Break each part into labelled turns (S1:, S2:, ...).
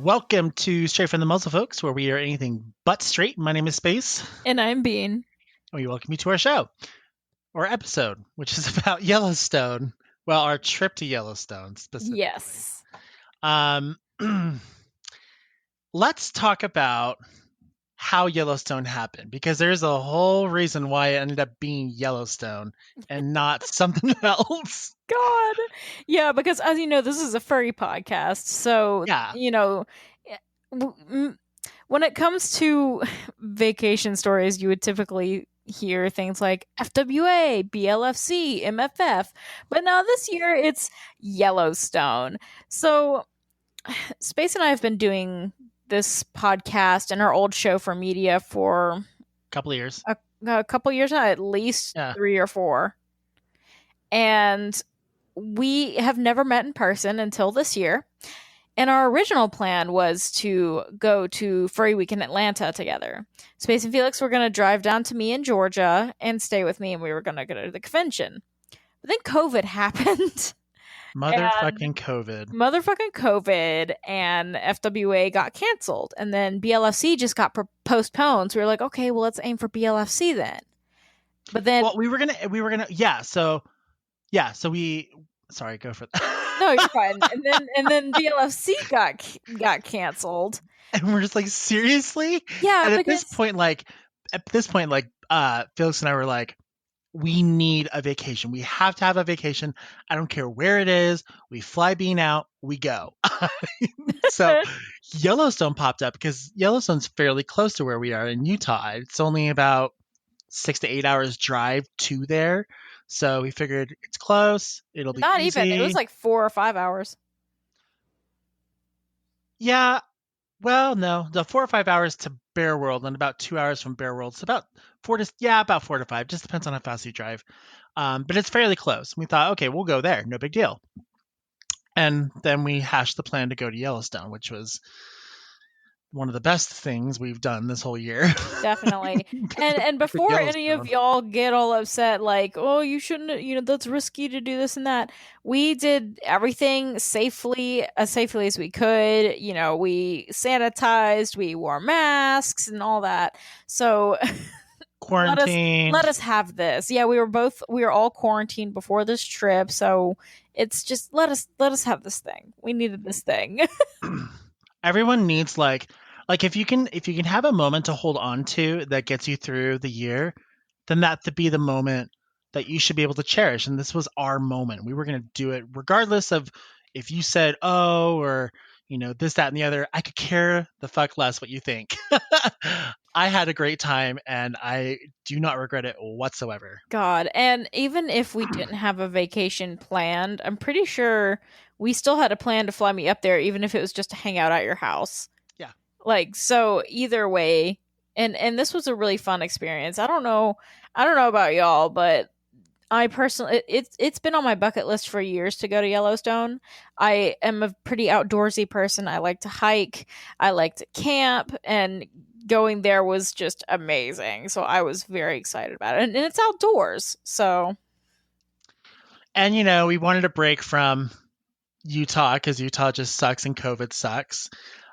S1: Welcome to Straight from the Muzzle, folks, where we are anything but straight. My name is Space,
S2: And I'm Bean.
S1: and we welcome you to our show, or episode, which is about Yellowstone. Well, our trip to Yellowstone, specifically.
S2: Yes.
S1: Let's talk about how Yellowstone happened, because there's a whole reason why it ended up being Yellowstone and not something else.
S2: God. Yeah, because as you know, this is a furry podcast. So,
S1: Yeah.
S2: when it comes to vacation stories, you would typically hear things like FWA, BLFC, MFF. But now this year it's Yellowstone. So, Space and I have been doing this podcast and our old show for media for
S1: A couple of years.
S2: a couple years now, at least 3 or 4. And we have never met in person until this year. And our original plan was to go to Furry Week in Atlanta together. Space and Felix were going to drive down to me in Georgia and stay with me, and we were going to go to the convention. But then COVID happened.
S1: Motherfucking COVID,
S2: and FWA got canceled. And then BLFC just got postponed. So we were like, okay, well, let's aim for BLFC then. But then...
S1: Well, sorry, go for that.
S2: No, you're fine. And then BLFC got canceled.
S1: And we're just like, seriously?
S2: Yeah.
S1: And at this point, Felix and I were like, we need a vacation. We have to have a vacation. I don't care where it is. We fly Bean out. We go. So Yellowstone popped up because Yellowstone's fairly close to where we are in Utah. It's only about 6 to 8 hours drive to there. So we figured it's close. It'll be
S2: not
S1: easy.
S2: Even. It was like 4 or 5 hours.
S1: Yeah. Well, no, the 4 or 5 hours to Bear World and about 2 hours from Bear World. So about 4 to 5. Just depends on how fast you drive. But it's fairly close. We thought, okay, we'll go there. No big deal. And then we hashed the plan to go to Yellowstone, which was one of the best things we've done this whole year.
S2: Definitely. And before any of y'all get all upset, like, oh, you shouldn't, that's risky to do this and that. We did everything as safely as we could. We sanitized, we wore masks and all that. So
S1: quarantine.
S2: Let us have this. Yeah, we were all quarantined before this trip. So it's just, let us have this thing. We needed this thing.
S1: Everyone needs like if you can have a moment to hold on to that gets you through the year, then that to be the moment that you should be able to cherish. And this was our moment. We were going to do it regardless of if you said, oh, or this, that, and the other. I could care the fuck less what you think. I had a great time and I do not regret it whatsoever.
S2: God. And even if we didn't have a vacation planned, I'm pretty sure we still had a plan to fly me up there, even if it was just to hang out at your house.
S1: Yeah.
S2: So either way, and this was a really fun experience. I don't know about y'all, but I personally, it's been on my bucket list for years to go to Yellowstone. I am a pretty outdoorsy person. I like to hike. I like to camp, and going there was just amazing. So I was very excited about it. And it's outdoors, so.
S1: And, we wanted a break from Utah because Utah just sucks and COVID sucks.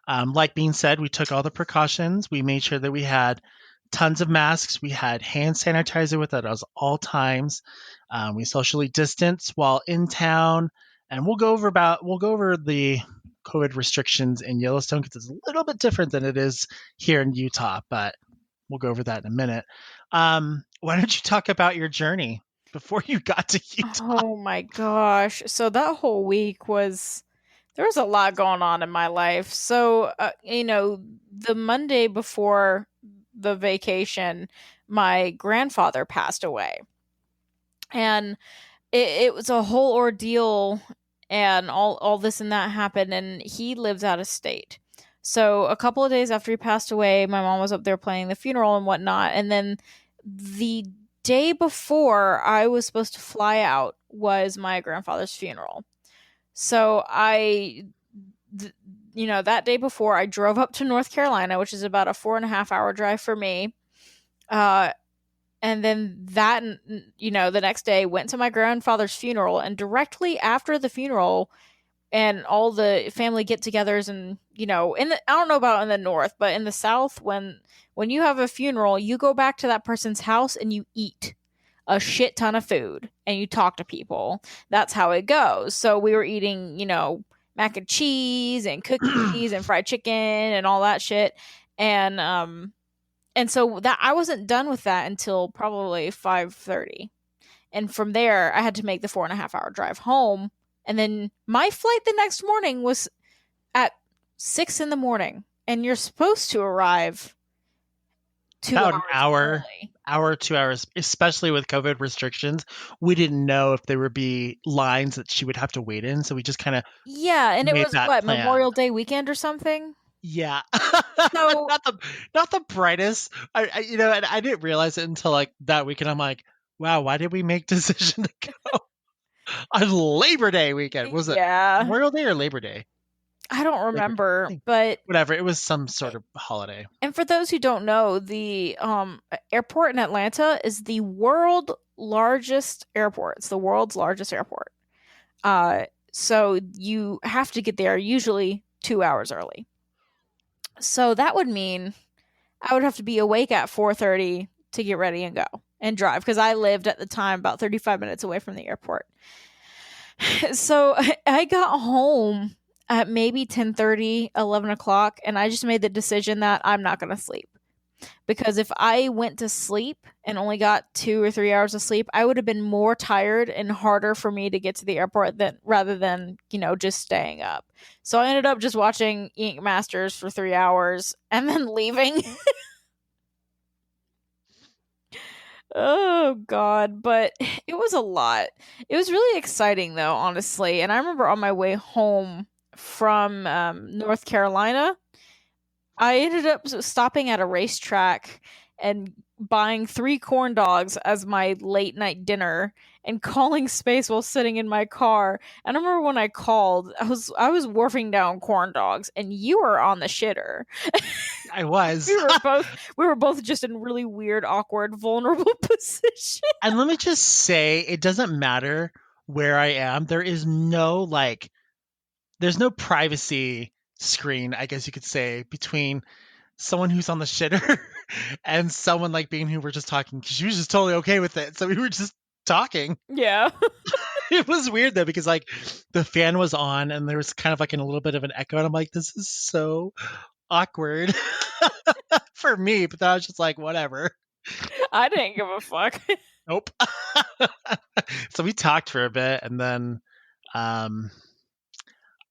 S1: Like Bean said, we took all the precautions. We made sure that we had tons of masks. We had hand sanitizer with us at all times. We socially distanced while in town, and we'll go over the COVID restrictions in Yellowstone because it's a little bit different than it is here in Utah, but we'll go over that in a minute. Why don't you talk about your journey before you got to Utah?
S2: Oh my gosh. So that whole week there was a lot going on in my life. So, the Monday before the vacation, my grandfather passed away. And it was a whole ordeal, and all this and that happened, and he lives out of state. So a couple of days after he passed away, my mom was up there planning the funeral and whatnot. And then the day before I was supposed to fly out was my grandfather's funeral. So that day before, I drove up to North Carolina, which is about a 4.5 hour drive for me. And then the next day went to my grandfather's funeral, and directly after the funeral, and all the family get-togethers, and in the, I don't know about in the north, but in the south, when you have a funeral, you go back to that person's house and you eat a shit ton of food and you talk to people. That's how it goes. So we were eating, mac and cheese and cookies and fried chicken and all that shit. And so that I wasn't done with that until probably 5:30. And from there I had to make the 4.5 hour drive home. And then my flight the next morning was at 6 in the morning. And you're supposed to arrive two
S1: About an
S2: hours
S1: hour,
S2: early.
S1: 2 hours, especially with COVID restrictions. We didn't know if there would be lines that she would have to wait in, so we just kind of
S2: Yeah, and it
S1: made
S2: was
S1: that
S2: what,
S1: plan.
S2: Memorial Day weekend or something?
S1: Yeah,
S2: So
S1: not the brightest. And I didn't realize it until like that weekend. I'm like, wow, why did we make decision to go on Labor Day weekend? Was it
S2: yeah,
S1: Memorial Day or Labor Day?
S2: I don't
S1: Labor Day. I
S2: remember,
S1: think
S2: but
S1: whatever. It was some sort of holiday.
S2: and for those who don't know, the airport in Atlanta is the world largest airport. It's the world's largest airport. Uh, so you have to get there usually 2 hours early. So that would mean I would have to be awake at 4:30 to get ready and go and drive because I lived at the time about 35 minutes away from the airport. So I got home at maybe 10:30, 11 o'clock, and I just made the decision that I'm not going to sleep. Because if I went to sleep and only got 2 or 3 hours of sleep, I would have been more tired and harder for me to get to the airport than rather than, just staying up. So I ended up just watching Ink Masters for 3 hours and then leaving. Oh god, but it was a lot. It was really exciting though, honestly. And I remember on my way home from North Carolina, I ended up stopping at a racetrack and buying 3 corn dogs as my late night dinner and calling space while sitting in my car. And I remember when I called, I was wolfing down corn dogs, and you were on the shitter.
S1: I was.
S2: we were both we were both just in really weird, awkward, vulnerable position.
S1: And let me just say, it doesn't matter where I am. There's no privacy screen, I guess you could say, between someone who's on the shitter and someone like being who we're just talking. 'Cause she was just totally okay with it. So we were just talking.
S2: Yeah.
S1: It was weird though, because like the fan was on and there was kind of like a little bit of an echo. And I'm like, this is so awkward for me. But then I was just like, whatever.
S2: I didn't give a fuck.
S1: Nope. So we talked for a bit and then um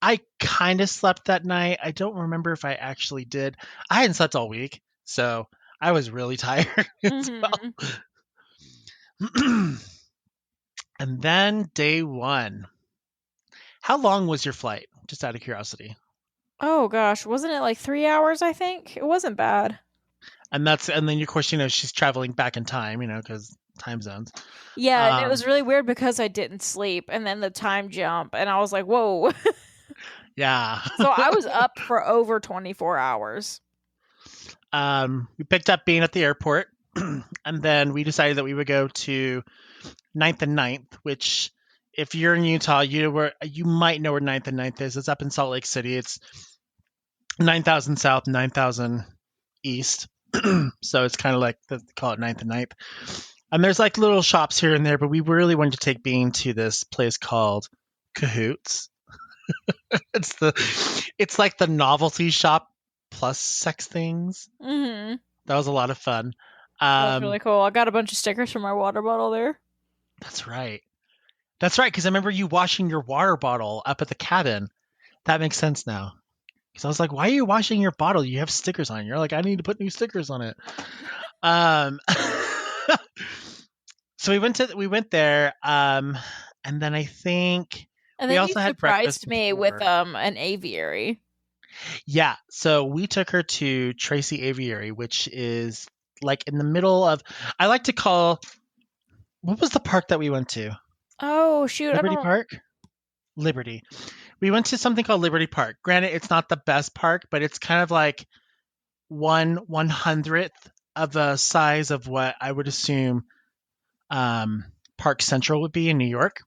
S1: I kind of slept that night. I don't remember if I actually did. I hadn't slept all week, so I was really tired as
S2: Mhm.
S1: well. And then day one. How long was your flight? Just out of curiosity.
S2: Oh gosh, wasn't it like 3 hours? I think it wasn't bad.
S1: And then of course she's traveling back in time, because time zones.
S2: Yeah, and it
S1: Um,
S2: was really weird because I didn't sleep, and then the time jump, and I was like, "Whoa!"
S1: yeah.
S2: So I was up for over 24 hours.
S1: We picked up Bean at the airport, and then we decided that we would go to Ninth and Ninth, which if you're in Utah, you might know where Ninth and Ninth is. It's up in Salt Lake City. It's 9,000 south, 9,000 east. So it's kind of like they call it Ninth and Ninth. And there's like little shops here and there, but we really wanted to take Bean to this place called Cahoots. It's like the novelty shop plus sex things.
S2: Mhm.
S1: That was a lot of fun.
S2: That's really
S1: Um,
S2: cool. I got a bunch of stickers for my water bottle there.
S1: that's right. That's right. Because I remember you washing your water bottle up at the cabin. That makes sense now. Because I was like, why are you washing your bottle? You have stickers on it. You're like, I need to put new stickers on it. Um, so we went there, and then I think
S2: And
S1: we
S2: then you
S1: also had breakfast
S2: surprised me with
S1: before.
S2: an aviary.
S1: Yeah, so we took her to Tracy Aviary, which is like in the middle of. I like to call. What was the park that we went to?
S2: Oh shoot, I
S1: Liberty
S2: don't.
S1: Park. Liberty. We went to something called Liberty Park. Granted, it's not the best park, but it's kind of like 1/100th of the size of what I would assume Park Central would be in New York.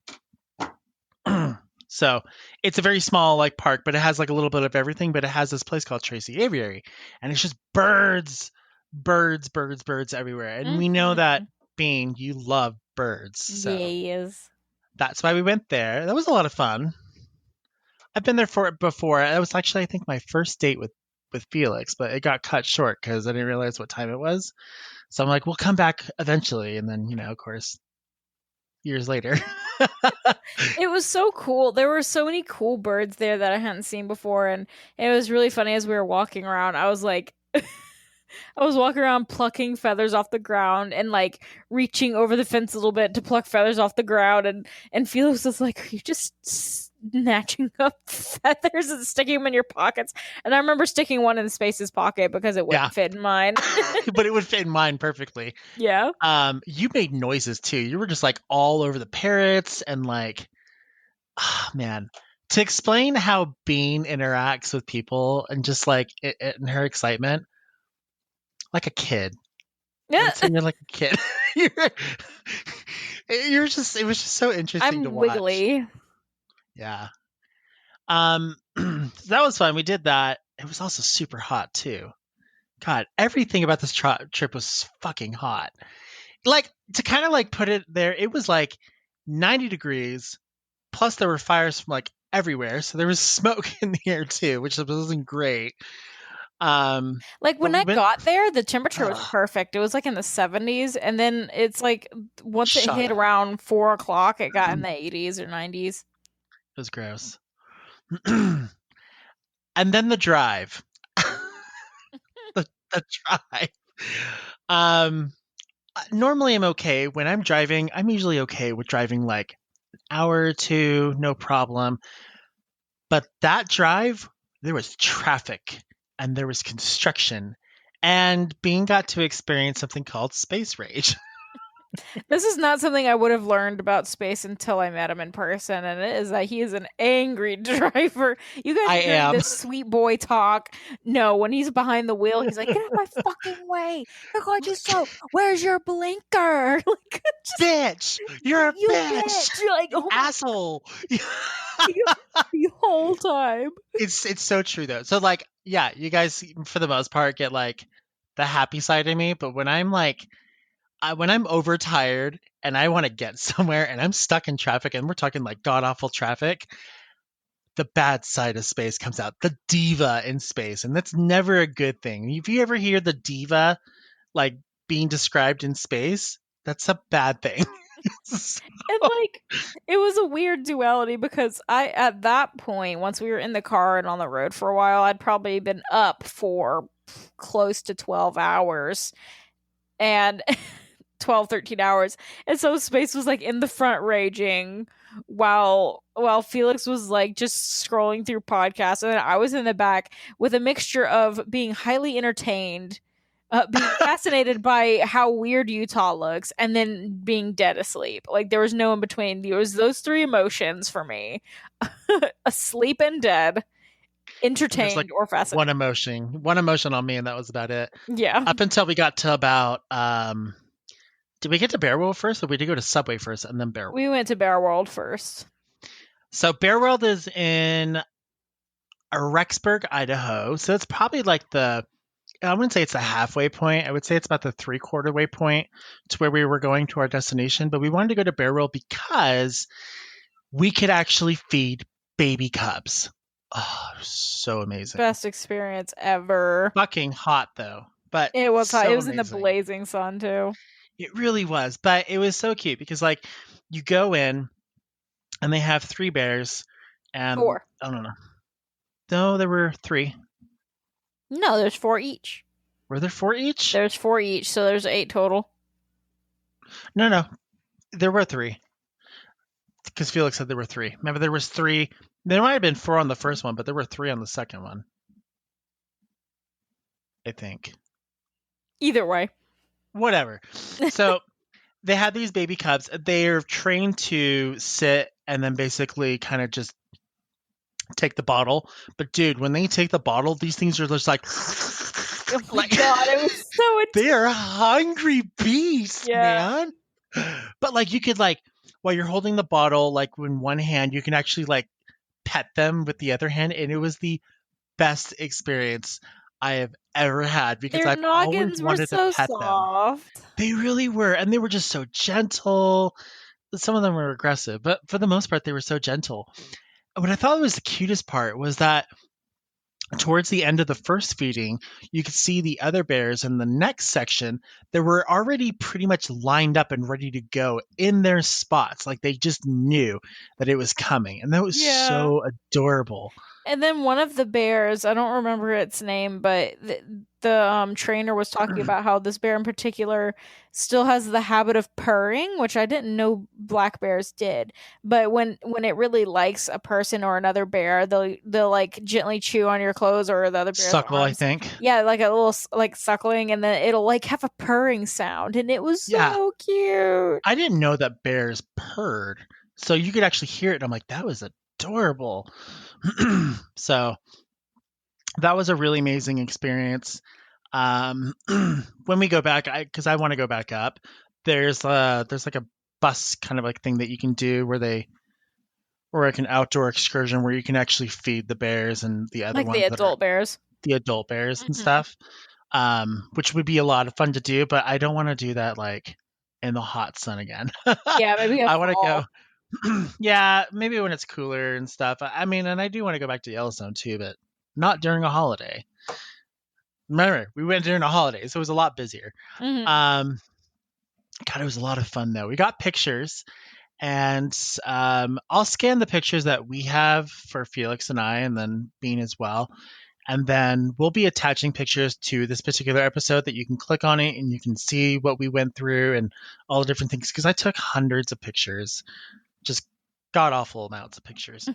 S1: So it's a very small like park, but it has like a little bit of everything. But it has this place called Tracy Aviary, and it's just birds, birds, birds, birds everywhere. And we know that
S2: Mhm.
S1: Bean, you love birds, so
S2: Yes.
S1: that's why we went there. That was a lot of fun. I've been there for it before. It was actually, I think, my first date with Felix, but it got cut short because I didn't realize what time it was. So I'm like, we'll come back eventually, and then of course, years later.
S2: It was so cool. There were so many cool birds there that I hadn't seen before, and it was really funny as we were walking around. I was like, I was walking around plucking feathers off the ground and like reaching over the fence a little bit to pluck feathers off the ground, and Felix was like, "Are you just snatching up feathers and sticking them in your pockets?" And I remember sticking one in Space's pocket because it
S1: Yeah,
S2: wouldn't fit in mine.
S1: but it would fit in mine perfectly.
S2: Yeah.
S1: You made noises too. You were just like all over the parrots and like, oh, man. To explain how Bean interacts with people and just like and her excitement, like a kid. I
S2: Yeah.
S1: would say you're like a kid. you're, you're just. It was just so interesting to
S2: I'm
S1: watch.
S2: wiggly.
S1: Yeah. So that was fun. We did that. It was also super hot too. God, everything about this trip was fucking hot. Like to kind of like put it there, it was like 90 degrees. Plus, there were fires from like everywhere, so there was smoke in the air too, which wasn't great.
S2: Like
S1: But
S2: when
S1: we
S2: I
S1: went.
S2: got there, the temperature was
S1: Ugh,
S2: perfect. It was like in the 70s, and then it's like once it
S1: shut
S2: hit
S1: up.
S2: around 4 o'clock, it got in
S1: It
S2: the 80s or 90s.
S1: was gross. And then the drive. the drive. Um, Normally I'm okay when I'm driving. I'm usually okay with driving like hour or two, no problem. But that drive, there was traffic and there was construction, and Bean got to experience something called space rage.
S2: This is not something I would have learned about Space until I met him in person, and it is that he is an angry driver. You guys
S1: I
S2: are hearing
S1: am.
S2: this sweet boy talk. No, when he's behind the wheel, he's like, "Get out my fucking way! Look what you so. Where's your blinker? Like, just
S1: Bitch, you're a
S2: you
S1: bitch.
S2: bitch!" You're like,
S1: You
S2: "Oh my
S1: asshole.
S2: god!" The whole time.
S1: It's so true though. So like, yeah, you guys for the most part get like the happy side of me, but when I'm like when I'm overtired and I want to get somewhere and I'm stuck in traffic and we're talking like god awful traffic, the bad side of space comes out. The diva in space, and that's never a good thing. If you ever hear the diva like being described in space, that's a bad thing.
S2: And like it was a weird duality because I at that point, once we were in the car and on the road for a while, I'd probably been up for close to 12 hours and 12, 13 hours. And so Space was like in the front raging while Felix was like just scrolling through podcasts, and then I was in the back with a mixture of being highly entertained, being fascinated by how weird Utah looks, and then being dead asleep. Like there was no in between. There was those three emotions for me: asleep and dead,
S1: There's like
S2: entertained or fascinated.
S1: one emotion on me, and that was about it.
S2: Yeah,
S1: Up until we got to about did we get to Bear World first, or we did go to Subway first and then Bear World?
S2: we went to Bear World first.
S1: So Bear World is in Rexburg, Idaho. So it's probably like I wouldn't say it's the halfway point. I would say it's about the three-quarter way point to where we were going to our destination. But we wanted to go to Bear World because we could actually feed baby cubs. Oh, so amazing.
S2: Best experience ever.
S1: Fucking hot though, but
S2: It was hot. It
S1: so
S2: was in the
S1: amazing.
S2: blazing sun too.
S1: It really was. But it was so cute because like you go in and they have three bears and
S2: Four.
S1: I don't know. No, there were three.
S2: No, there's four each.
S1: Were there four each?
S2: There's four each, so there's eight total.
S1: No, no. There were three. Because Felix said there were three. Remember, there was three. There might have been four on the first one, but there were three on the second one. I think.
S2: Either way.
S1: Whatever. So they had these baby cubs. They're trained to sit and then basically kind of just take the bottle. But dude, when they take the bottle, these things are just like,
S2: Oh my
S1: like
S2: god, it was so
S1: they are hungry beasts,
S2: yeah.
S1: man. But like you could like while you're holding the bottle, like in one hand, you can actually like pet them with the other hand, and it was the best experience I have ever had because
S2: Their
S1: I've always
S2: noggins were
S1: wanted to
S2: so
S1: pet them.
S2: soft.
S1: They really were, and they were just so gentle. Some of them were aggressive, but for the most part, they were so gentle. What I thought was the cutest part was that towards the end of the first feeding, you could see the other bears in the next section that were already pretty much lined up and ready to go in their spots. Like they just knew that it was coming. And that was
S2: Yeah.
S1: so adorable.
S2: And then one of the bears, I don't remember its name, but the trainer was talking about how this bear in particular still has the habit of purring, which I didn't know black bears did. But when it really likes a person or another bear, they'll like gently chew on your clothes or the other bear's
S1: Suckle, I
S2: arms.
S1: think.
S2: Yeah, like a little like suckling, and then it'll like have a purring sound, and it was
S1: Yeah.
S2: so cute.
S1: I didn't know that bears purred. So you could actually hear it. And I'm like, that was adorable. So that was a really amazing experience. Um, when we go back, because I want to go back up, there's like a bus kind of like thing that you can do or like an outdoor excursion where you can actually feed the bears and the other
S2: Like the
S1: ones that are
S2: adult bears.
S1: the adult bears and
S2: Hmm.
S1: stuff. Which would be a lot of fun to do, but I don't want to do that like in the hot sun again.
S2: Yeah, maybe a
S1: I want to go.
S2: fall.
S1: Yeah, maybe when it's cooler and stuff. I mean, and I do want to go back to Yellowstone too, but not during a holiday. Remember, we went during a holiday, so it was a lot busier.
S2: Hmm.
S1: Um, God, it was a lot of fun though. We got pictures, and I'll scan the pictures that we have for Felix and I, and then Bean as well. And then we'll be attaching pictures to this particular episode that you can click on it and you can see what we went through and all the different things. Because I took hundreds of pictures, just god awful amounts of pictures.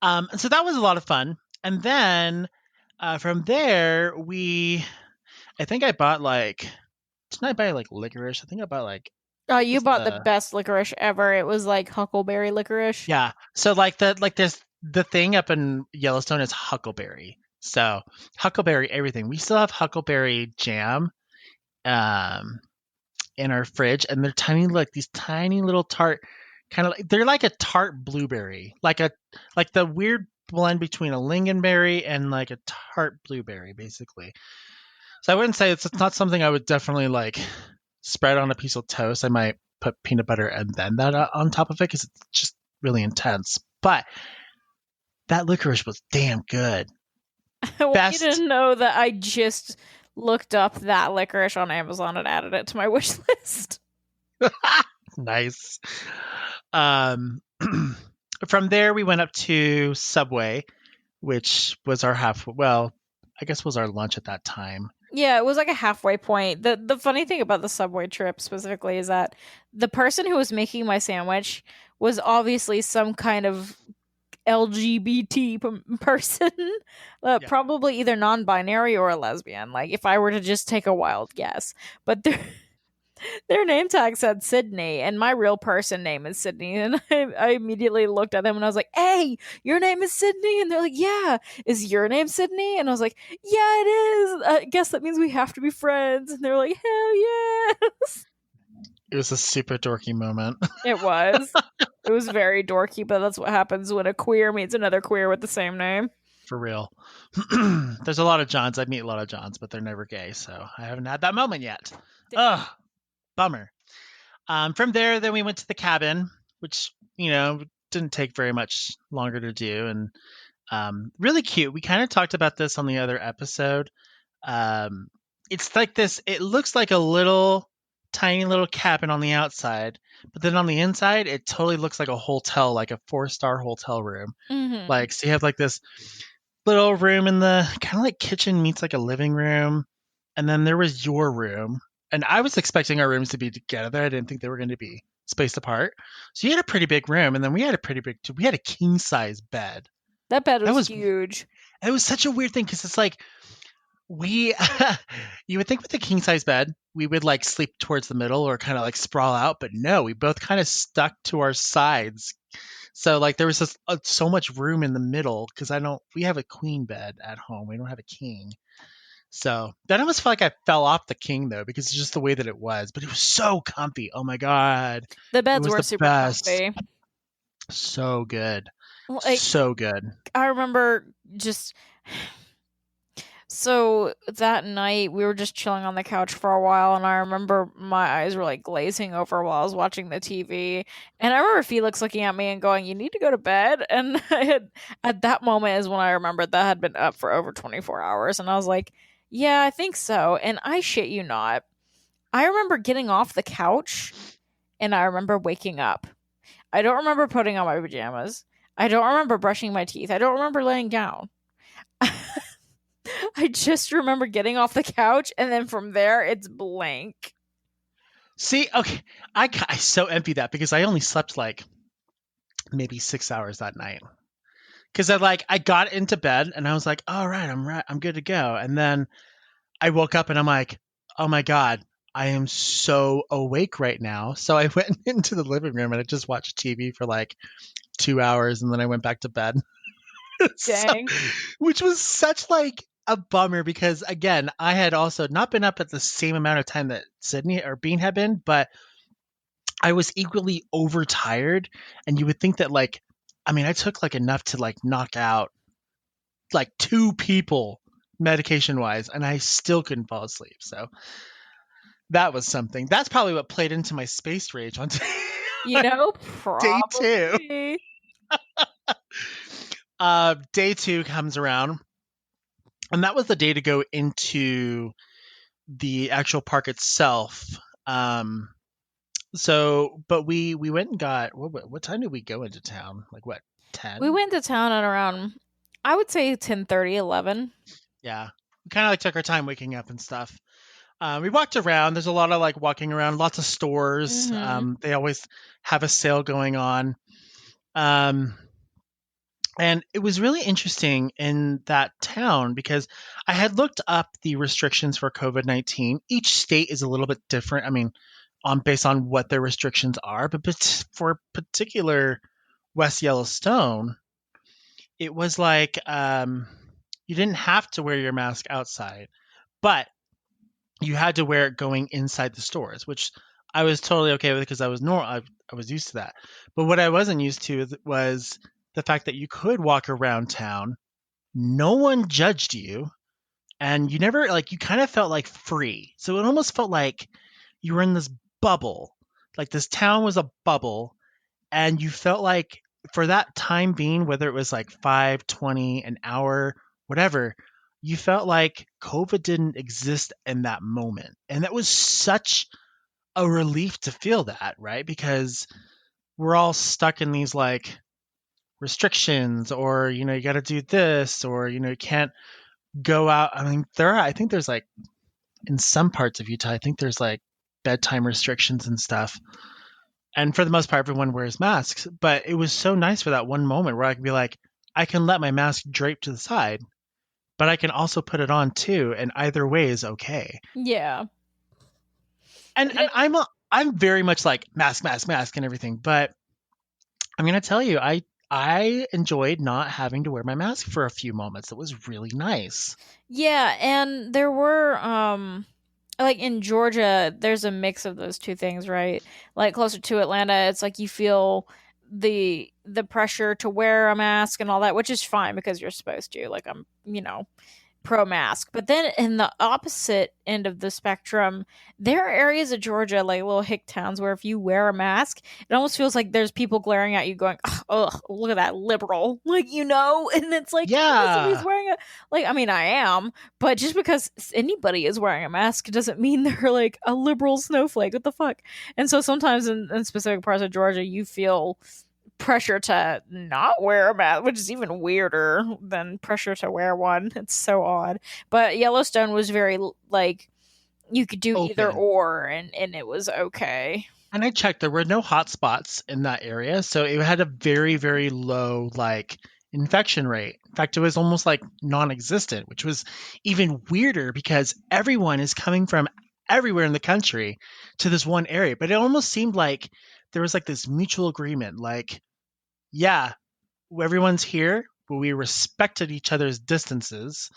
S1: And so that was a lot of fun. And then from there, I think I bought like, didn't I buy like licorice? I think I bought like,
S2: Oh,
S1: what
S2: you
S1: was
S2: bought the
S1: the,
S2: best licorice ever. It was like huckleberry licorice.
S1: yeah. So like there's the thing up in Yellowstone is huckleberry. So huckleberry everything. We still have huckleberry jam um in our fridge, and they're tiny, like these tiny little tart, kind of like they're like a tart blueberry, like the weird blend between a lingonberry and like a tart blueberry, basically. So I wouldn't say it's not something I would definitely like spread on a piece of toast. I might put peanut butter and then that on top of it because it's just really intense. But that licorice was damn good.
S2: I want you to
S1: Best.
S2: know that I just looked up that licorice on Amazon and added it to my wish list.
S1: Nice. Um, from there, we went up to Subway, which was our well, I guess was our lunch at that time.
S2: Yeah, it was like a halfway point. The funny thing about the subway trip specifically is that the person who was making my sandwich was obviously some kind of LGBT person,
S1: Yeah.
S2: probably either non-binary or a lesbian. Like if I were to just take a wild guess, but their name tag said Sydney, and my real person name is Sydney. And I immediately looked at them and I was like, "Hey, your name is Sydney?" And they're like, "Yeah, is your name Sydney?" And I was like, "Yeah, it is. I guess that means we have to be friends." And they're like, "Hell yeah!"
S1: It was a super dorky moment.
S2: It was. It was very dorky, but that's what happens when a queer meets another queer with the same name.
S1: For real. There's a lot of Johns. I meet a lot of Johns, but they're never gay, so I haven't had that moment yet. Ugh, bummer. From there, then we went to the cabin, which, didn't take very much longer to do. And really cute. We kind of talked about this on the other episode. Um, it's like this, it looks like a little tiny little cabin on the outside, but then on the inside, it totally looks like a hotel, like a 4-star hotel room.
S2: Mm-hmm.
S1: Like, so you have like this little room in the kind of like kitchen meets like a living room. And then there was your room. And I was expecting our rooms to be together. I didn't think they were going to be spaced apart. So you had a pretty big room. And then we had we had a king size bed.
S2: That bed
S1: That
S2: was
S1: was,
S2: huge.
S1: it was such a weird thing because it's like, we, you would think with the king size bed, we would like sleep towards the middle or kind of like sprawl out. But no, we both kind of stuck to our sides. So like there was just so much room in the middle because we have a queen bed at home. We don't have a king. So that almost felt like I fell off the king though because it's just the way that it was. But it was so comfy. Oh my god,
S2: The
S1: it
S2: beds
S1: was
S2: were
S1: the
S2: super
S1: best.
S2: comfy.
S1: So good.
S2: Like,
S1: So good.
S2: I remember just so that night we were just chilling on the couch for a while, and I remember my eyes were like glazing over while I was watching the TV. And I remember Felix looking at me and going, "You need to go to bed." And I had, at that moment is when I remembered that I had been up for over 24 hours. And I was like, "Yeah, I think so." And I shit you not, I remember getting off the couch and I remember waking up. I don't remember putting on my pajamas. I don't remember brushing my teeth. I don't remember laying down. I just remember getting off the couch, and then from there, it's blank.
S1: See, okay, I so envy that because I only slept like maybe 6 hours that night. Because I got into bed and I was like, all right, I'm good to go. And then I woke up and I'm like, oh my god, I am so awake right now. So I went into the living room and I just watched TV for like 2 hours and then I went back to bed. So,
S2: Dang.
S1: which was such like a bummer because again, I had also not been up at the same amount of time that Sydney or Bean had been, but I was equally overtired. And you would think that I mean, I took like enough to like knock out like two people medication wise, and I still couldn't fall asleep. So that was something. That's probably what played into my space rage on
S2: You know,
S1: day two.
S2: probably.
S1: Day two comes around, and that was the day to go into the actual park itself. Um, but we went and got what time did we go into town? Like what,
S2: We
S1: 10?
S2: went to town at around, I would say 10:30, 11.
S1: Yeah, we kind of like took our time waking up and stuff. We walked around. There's a lot of like walking around, lots of stores.
S2: Mm-hmm.
S1: They always have a sale going on. Um, and it was really interesting in that town because I had looked up the restrictions for COVID-19. Each state is a little bit different. I mean, based on what their restrictions are, but for particular West Yellowstone, it was like you didn't have to wear your mask outside, but you had to wear it going inside the stores, which I was totally okay with because I was used to that. But what I wasn't used to was the fact that you could walk around town, no one judged you, and you never like you kind of felt like free. So it almost felt like you were in this bubble. Like this town was a bubble, and you felt like for that time being, whether it was like 5, 20, an hour, whatever, you felt like COVID didn't exist in that moment. And that was such a relief to feel that, right? Because we're all stuck in these like restrictions or, you got to do this or, you can't go out. I mean, I think there's like in some parts of Utah, I think there's like bedtime restrictions and stuff. And for the most part, everyone wears masks. But it was so nice for that one moment where I could be like, I can let my mask drape to the side, but I can also put it on too, and either way is okay.
S2: Yeah.
S1: And I'm very much like mask, mask, mask, and everything. But I'm gonna tell you, I enjoyed not having to wear my mask for a few moments. It was really nice.
S2: Yeah, and there were like in Georgia, there's a mix of those two things, right? Like closer to Atlanta, it's like you feel the pressure to wear a mask and all that, which is fine because you're supposed to. Like I'm, pro mask. But then in the opposite end of the spectrum, there are areas of Georgia, like little hick towns, where if you wear a mask, it almost feels like there's people glaring at you going, oh, look at that liberal. Like, and it's like, because somebody's
S1: Yeah,
S2: wearing like, I mean, I am, but just because anybody is wearing a mask doesn't mean they're like a liberal snowflake. What the fuck? And so sometimes in specific parts of Georgia, you feel pressure to not wear a mask, which is even weirder than pressure to wear one. It's so odd. But Yellowstone was very like you could do either
S1: open.
S2: or, and it was okay.
S1: And I checked, there were no hot spots in that area, so it had a very, very low like infection rate. In fact, it was almost like non-existent, which was even weirder because everyone is coming from everywhere in the country to this one area. But it almost seemed like there was like this mutual agreement, like, yeah, everyone's here, but we respected each other's distances.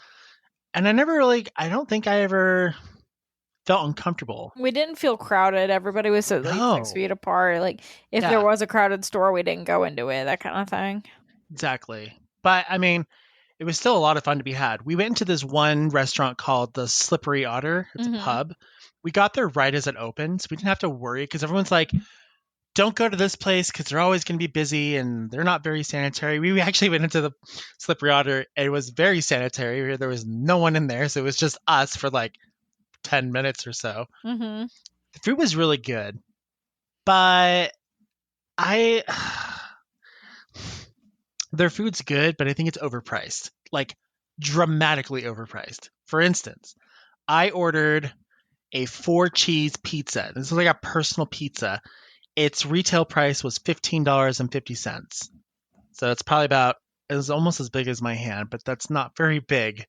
S1: And I don't think I ever felt uncomfortable.
S2: We didn't feel crowded. Everybody was at least 6 feet
S1: No.
S2: apart. Like, if there
S1: Yeah,
S2: was a crowded store, we didn't go into it, that kind of thing.
S1: exactly. But I mean, it was still a lot of fun to be had. We went into this one restaurant called the Slippery Otter. It's a
S2: Hmm.
S1: pub. We got there right as it opened, so we didn't have to worry because everyone's like, don't go to this place because they're always going to be busy and they're not very sanitary. We actually went into the Slippery Otter. And it was very sanitary. There was no one in there, so it was just us for like 10 minutes or so.
S2: Hmm.
S1: The food was really good, but I their food's good, but I think it's overpriced. Like dramatically overpriced. For instance, I ordered a 4 cheese pizza. This is like a personal pizza. Its retail price was $15.50. So it's probably about it was almost as big as my hand, but that's not very big.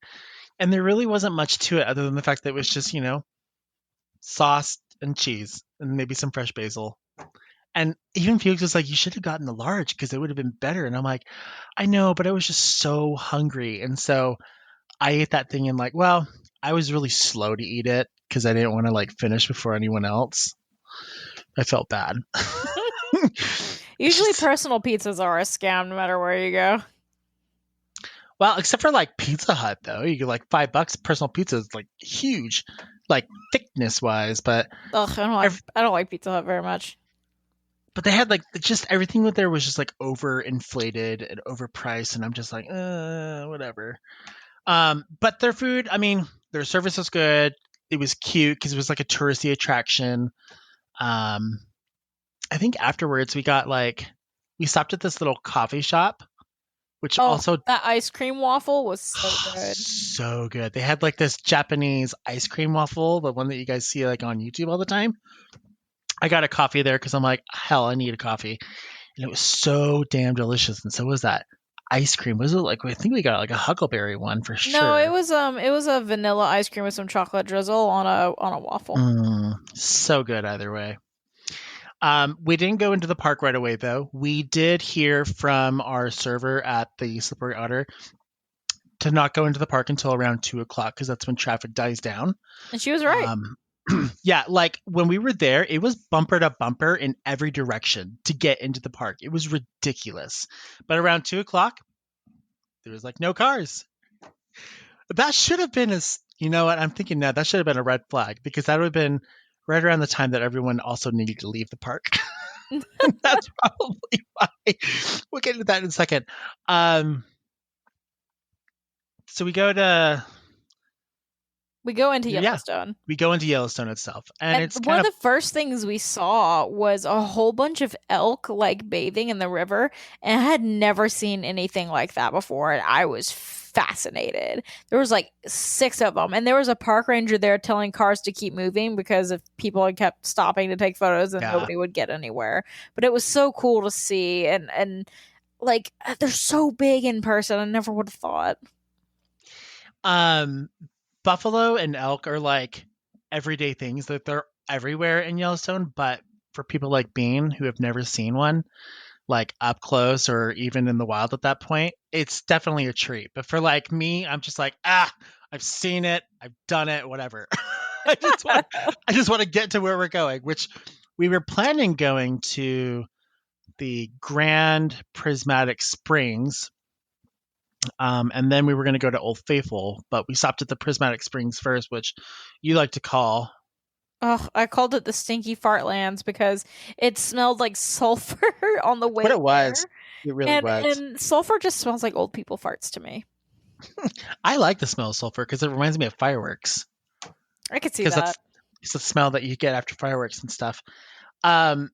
S1: And there really wasn't much to it other than the fact that it was just, sauce and cheese and maybe some fresh basil. And even Felix was like, you should have gotten the large because it would have been better. And I'm like, I know, but I was just so hungry. And so I ate that thing and like, well, I was really slow to eat it because I didn't want to like finish before anyone else. I felt bad.
S2: Usually, personal pizzas are a scam no matter where you go.
S1: Well, except for like Pizza Hut though, you get like $5. Personal pizza is like huge, like thickness wise, but
S2: Ugh, I don't like Pizza Hut very much.
S1: they had like just everything with there was just like overinflated and overpriced, and I'm just like, whatever. But their food, I mean, their service was good. It was cute because it was like a touristy attraction. Um, I think afterwards we stopped at this little coffee shop, which
S2: Oh,
S1: also
S2: that ice cream waffle was so good.
S1: so good. They had like this Japanese ice cream waffle, the one that you guys see like on YouTube all the time. I got a coffee there because I'm like, hell, I need a coffee, and it was so damn delicious. And so was that ice cream. Was it like I think we got like a huckleberry one for
S2: No,
S1: sure.
S2: it was a vanilla ice cream with some chocolate drizzle on a waffle.
S1: So good either way. We didn't go into the park right away though. We did hear from our server at the Slippery Otter to not go into the park until around 2 o'clock because that's when traffic dies down.
S2: And she was right.
S1: Um, yeah, like when we were there, it was bumper to bumper in every direction to get into the park. It was ridiculous. But around 2 o'clock, there was like no cars. That should have been you know what? I'm thinking now that should have been a red flag because that would have been right around the time that everyone also needed to leave the park. And that's probably why. We'll get into that in a second. Um, so we go to
S2: We go into
S1: yeah,
S2: Yellowstone.
S1: we go into Yellowstone itself, and
S2: And
S1: it's
S2: one
S1: kind
S2: of
S1: of
S2: the first things we saw was a whole bunch of elk like bathing in the river, and I had never seen anything like that before, and I was fascinated. There was like 6 of them, and there was a park ranger there telling cars to keep moving because if people had kept stopping to take photos, then
S1: yeah.
S2: nobody would get anywhere. But it was so cool to see, and like they're so big in person. I never would have thought.
S1: Um, buffalo and elk are like everyday things that they're everywhere in Yellowstone, but for people like Bean who have never seen one, like up close or even in the wild at that point, it's definitely a treat. But for like me, I'm just like, I've seen it, I've done it, whatever. I just want I just want to get to where we're going, which we were planning going to the Grand Prismatic Springs, and then we were going to go to Old Faithful, but we stopped at the Prismatic Springs first, which you like to call.
S2: Oh, I called it the stinky fartlands because it smelled like sulfur on the
S1: What
S2: way
S1: it was.
S2: there.
S1: It really was.
S2: And sulfur just smells like old people farts to me.
S1: I like the smell of sulfur because it reminds me of fireworks.
S2: I could see
S1: Because
S2: that.
S1: that's it's the smell that you get after fireworks and stuff. Um,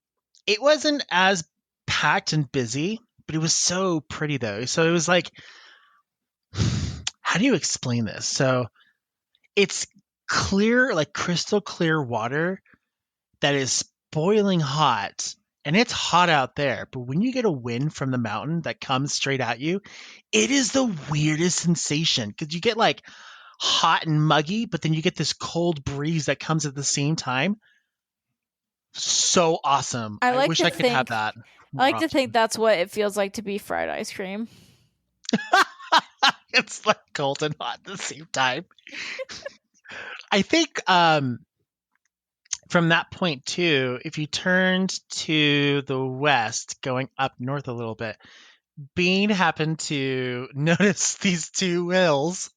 S1: it wasn't as packed and busy, but it was so pretty though. So it was like, how do you explain this? So it's clear, like crystal clear water that is boiling hot, and it's hot out there. But when you get a wind from the mountain that comes straight at you, it is the weirdest sensation because you get like hot and muggy, but then you get this cold breeze that comes at the same time. So awesome.
S2: I
S1: I
S2: like
S1: wish
S2: to
S1: I could have
S2: think
S1: that
S2: I
S1: more
S2: like to think
S1: often.
S2: that's what it feels like to be fried ice cream.
S1: It's like cold and hot at the same time. I think from that point too, if you turned to the west, going up north a little bit, Bean happened to notice these two hills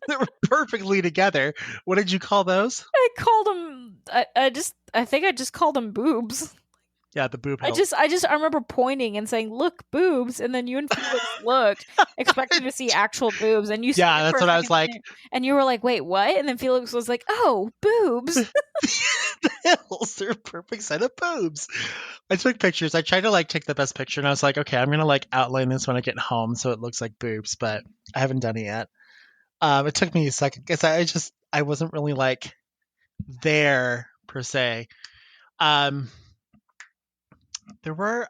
S1: that were perfectly together. What did you call those?
S2: I called them. I think I just called them boobs.
S1: Yeah, the boob hills.
S2: I remember pointing and saying, "Look, boobs," and then you and Felix looked, expecting to see actual boobs, and you
S1: Yeah,
S2: stared for
S1: that's
S2: a
S1: what I was
S2: second,
S1: like.
S2: and you were like, "Wait, what?" And then Felix was like, "Oh, boobs."
S1: The hills, they're a perfect set of boobs. I took pictures. I tried to like take the best picture, and I was like, okay, I'm gonna like outline this when I get home so it looks like boobs, but I haven't done it yet. It took me a second because I wasn't really like there per se. Um, there were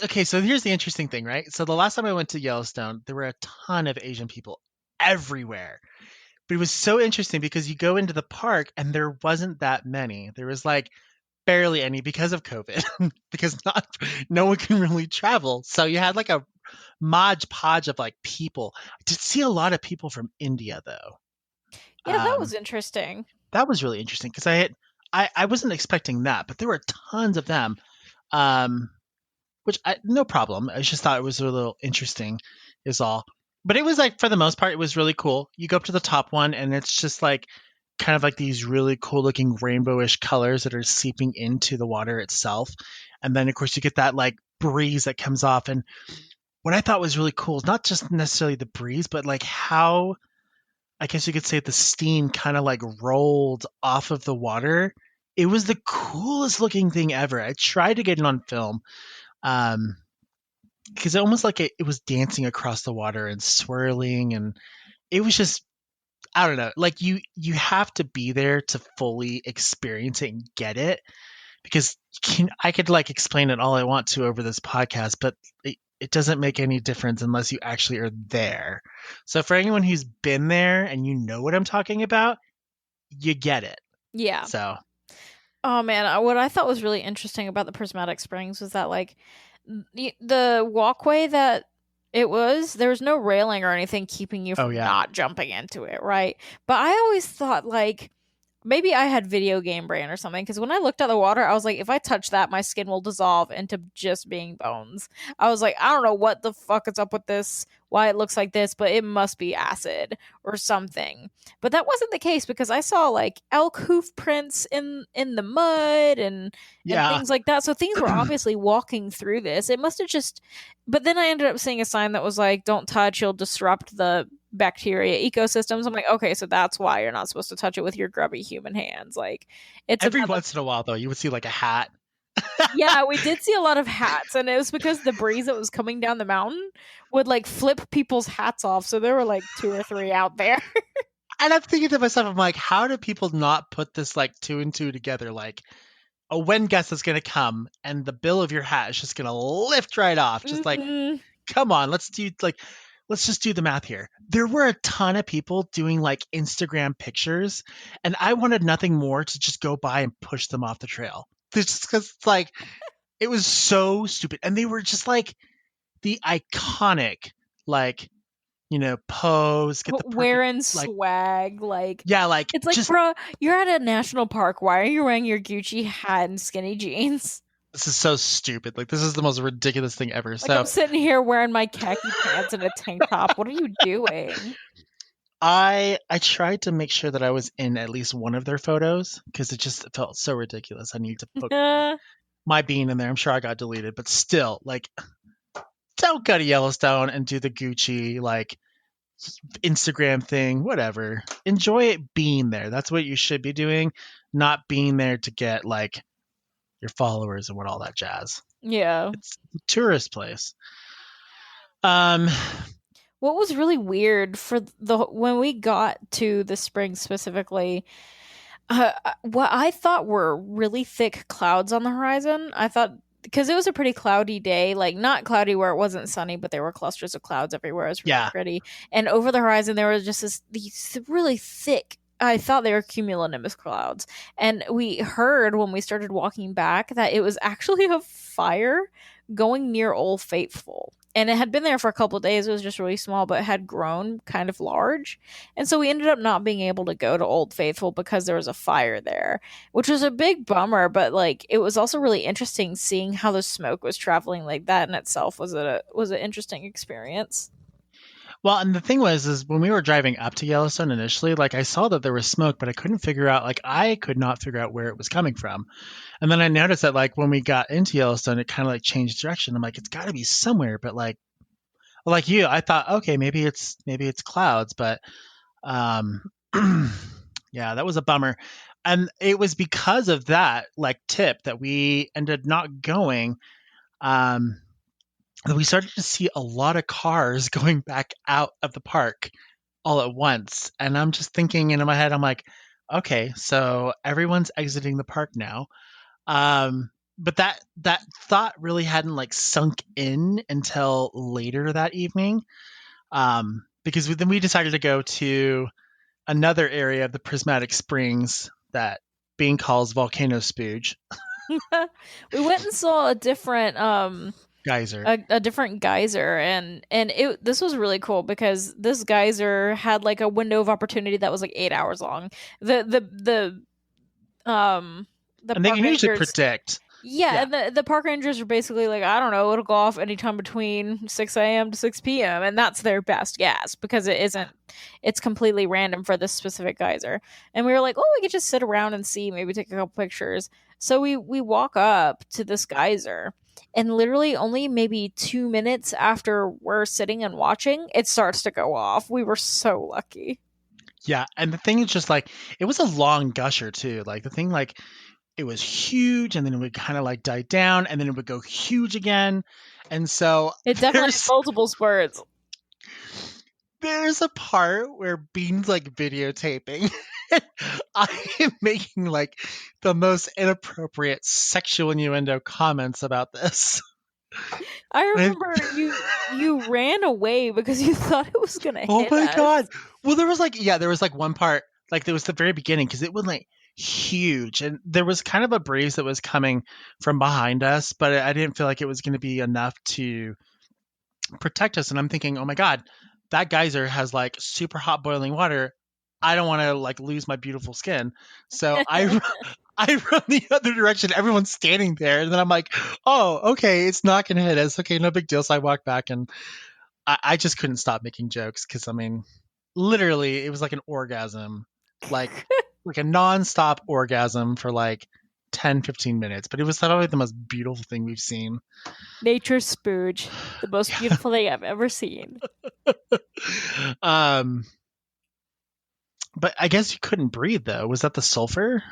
S1: okay. So here's the interesting thing, right? So the last time I went to Yellowstone, there were a ton of Asian people everywhere. But it was so interesting because you go into the park and there wasn't that many. There was like barely any because of COVID, because not no one can really travel. So you had like a modge podge of like people. I did see a lot of people from India though.
S2: Yeah, that was
S1: Um,
S2: interesting.
S1: that was really interesting because I wasn't expecting that, but there were tons of them. Um, which no problem. I just thought it was a little interesting, is all. But it was like for the most part, it was really cool. You go up to the top one, and it's just like kind of like these really cool looking rainbowish colors that are seeping into the water itself. And then of course you get that like breeze that comes off. And what I thought was really cool is not just necessarily the breeze, but like how I guess you could say the steam kind of like rolled off of the water. It was the coolest looking thing ever. I tried to get it on film. Um, because it almost like it was dancing across the water and swirling, and it was just I don't know, like you have to be there to fully experience it and get it, because I could like explain it all I want to over this podcast, but it doesn't make any difference unless you actually are there. So for anyone who's been there and you know what I'm talking about, you get it.
S2: Yeah.
S1: So
S2: Oh man, what I thought was really interesting about the Prismatic Springs was that like the walkway that there was no railing or anything keeping you
S1: oh
S2: from
S1: yeah,
S2: not jumping into it, right? But I always thought like maybe I had video game brain or something because when I looked at the water, I was like, if I touch that, my skin will dissolve into just being bones. I was like, I don't know what the fuck is up with this, why it looks like this, but it must be acid or something. But that wasn't the case because I saw like elk hoof prints in the mud and
S1: yeah.
S2: things like that. So things were obviously walking through this. It must have just. But then I ended up seeing a sign that was like, "Don't touch, you'll disrupt the bacteria ecosystems." I'm like, okay, so that's why you're not supposed to touch it with your grubby human hands. Like, it's
S1: Every
S2: about the.
S1: once in a while though, you would see like a hat.
S2: Yeah, we did see a lot of hats, and it was because the breeze that was coming down the mountain would like flip people's hats off. So there were like two or three out there.
S1: And I'm thinking to myself, I'm like, how do people not put this like two and two together? Like a wind gust is going to come and the bill of your hat is just going to lift right off. Just like,
S2: Hmm.
S1: come on, let's just do the math here. There were a ton of people doing like Instagram pictures, and I wanted nothing more to just go by and push them off the trail. Just because it's like, it was so stupid. And they were just like the iconic, like, pose, get the perfect,
S2: Wearing
S1: like,
S2: swag, like
S1: yeah, like
S2: it's like,
S1: just
S2: bro, you're at a national park. Why are you wearing your Gucci hat and skinny jeans?
S1: this is so stupid. Like, this is the most ridiculous thing ever.
S2: Like I'm
S1: So
S2: sitting here wearing my khaki pants and a tank top. What are you doing?
S1: I tried to make sure that I was in at least one of their photos because it just felt so ridiculous. I need to put my being in there. I'm sure I got deleted, but still, like, don't go to Yellowstone and do the Gucci like Instagram thing. Whatever. Enjoy it being there. That's what you should be doing, not being there to get like your followers and what all that jazz.
S2: Yeah.
S1: It's a tourist place. Um,
S2: What was really weird for the when we got to the spring specifically, what I thought were really thick clouds on the horizon. I thought because it was a pretty cloudy day, like not cloudy where it wasn't sunny, but there were clusters of clouds everywhere. It was really
S1: yeah,
S2: pretty, and over the horizon there was just these really thick. I thought they were cumulonimbus clouds, and we heard when we started walking back that it was actually a fire going near Old Faithful. And it had been there for a couple of days. It was just really small, but it had grown kind of large. And so we ended up not being able to go to Old Faithful because there was a fire there, which was a big bummer. But like, it was also really interesting seeing how the smoke was traveling. Like that in itself was an interesting experience.
S1: Well, and the thing was, is when we were driving up to Yellowstone initially, like I saw that there was smoke, but I couldn't figure out, like I could not figure out where it was coming from. And then I noticed that, like when we got into Yellowstone, it kind of like changed direction. I'm like, it's got to be somewhere, but like, well, like you, I thought, okay, maybe it's clouds, but um, yeah, that was a bummer. And it was because of that like tip that we ended not going. Um, that we started to see a lot of cars going back out of the park all at once. And I'm just thinking in my head, I'm like, okay, so everyone's exiting the park now. But that thought really hadn't like sunk in until later that evening. Because then we decided to go to another area of the Prismatic Springs that Bean calls Volcano Spooge
S2: We went and saw a different
S1: geyser.
S2: a different geyser, and it this was really cool because this geyser had like a window of opportunity that was like 8 hours long. The the um the
S1: And they
S2: park
S1: can usually
S2: rangers,
S1: predict.
S2: yeah,
S1: Yeah.
S2: and the park rangers are basically like, I don't know, it'll go off anytime between 6 a.m. to 6 p.m., and that's their best guess because it's completely random for this specific geyser. And we were like, oh, we could just sit around and see, maybe take a couple pictures. So we walk up to this geyser, and literally only maybe 2 minutes after we're sitting and watching, it starts to go off. We were so lucky.
S1: Yeah. And the thing is just like, it was a long gusher too. Like the thing, like, it was huge and then it would kind of like die down and then it would go huge again. And so
S2: It definitely had
S1: there's
S2: multiple spurts.
S1: there's a part where Bean's like videotaping. I am making like the most inappropriate sexual innuendo comments about this.
S2: I
S1: And
S2: remember you ran away because you thought it was gonna
S1: oh
S2: hit
S1: my god.
S2: us.
S1: Well, there was like one part, like there was the very beginning because it was like huge, and there was kind of a breeze that was coming from behind us, but I didn't feel like it was going to be enough to protect us. And I'm thinking, oh my god, that geyser has like super hot boiling water. I don't want to like lose my beautiful skin, so I run the other direction. Everyone's standing there, and then I'm like, oh, okay, it's not going to hit us. Okay, no big deal. So I walk back and I just couldn't stop making jokes because I mean, literally, it was like an orgasm, like like a nonstop orgasm for like 10, 15 minutes. But it was probably the most beautiful thing we've seen.
S2: Nature's spooge, the most
S1: Yeah.
S2: beautiful thing I've ever seen.
S1: um, but I guess you couldn't breathe though. Was that the sulfur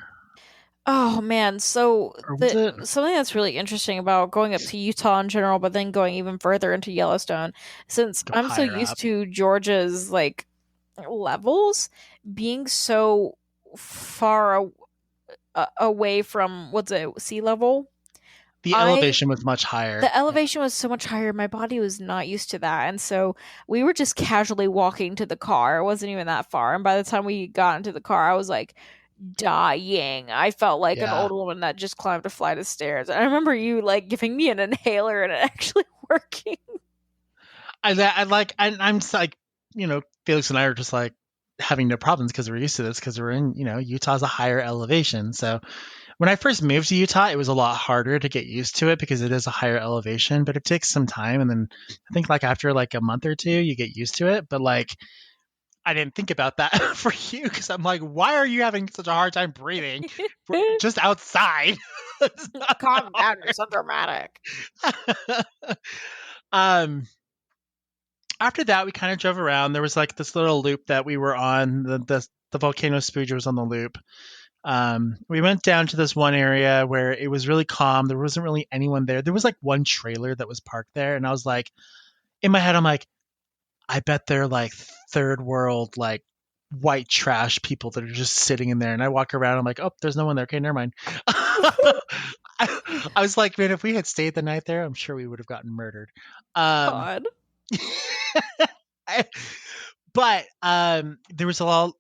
S2: Oh man, so
S1: or was
S2: the
S1: it
S2: something that's really interesting about going up to Utah in general, but then going even further into Yellowstone, since
S1: go
S2: I'm so
S1: higher
S2: used
S1: up?
S2: to Georgia's like levels being so far away from what's it, sea level.
S1: The
S2: I
S1: elevation was much higher.
S2: The
S1: Yeah.
S2: elevation was so much higher. My body was not used to that. And so we were just casually walking to the car. It wasn't even that far. And by the time we got into the car, I was like dying. I felt like an
S1: Yeah.
S2: old woman that just climbed a flight of stairs. And I remember you like giving me an inhaler and it actually working.
S1: I like, I'm just like, Felix and I are just like having no problems because we're used to this because we're in, Utah's a higher elevation. So when I first moved to Utah, it was a lot harder to get used to it because it is a higher elevation, but it takes some time. And then I think like after like a month or two, you get used to it. But like, I didn't think about that for you because I'm like, why are you having such a hard time breathing? We're just outside. It's not that
S2: Calm down, you're so dramatic.
S1: hard. um, After that, we kind of drove around. There was like this little loop that we were on. The volcano spooge was on the loop. We went down to this one area where it was really calm. There wasn't really anyone there. There was like one trailer that was parked there, and I was like, in my head, I'm like, I bet they're like third world, like white trash people that are just sitting in there. And I walk around, I'm like, oh, there's no one there. Okay, never mind. I was like, man, if we had stayed the night there, I'm sure we would have gotten murdered. Um,
S2: God.
S1: but there was a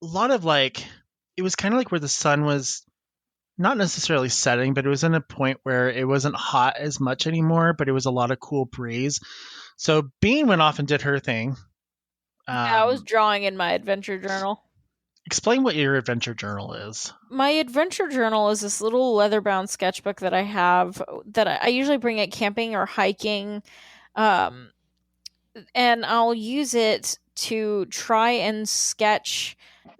S1: lot of like, it was kind of like where the sun was not necessarily setting, but it was in a point where it wasn't hot as much anymore, but it was a lot of cool breeze. So Bean went off and did her thing.
S2: Yeah, I was
S1: Um,
S2: drawing in my adventure journal.
S1: Explain what your adventure journal is.
S2: My adventure journal is this little leather bound sketchbook that I have that I usually bring it camping or hiking. Um, and I'll use it to try and sketch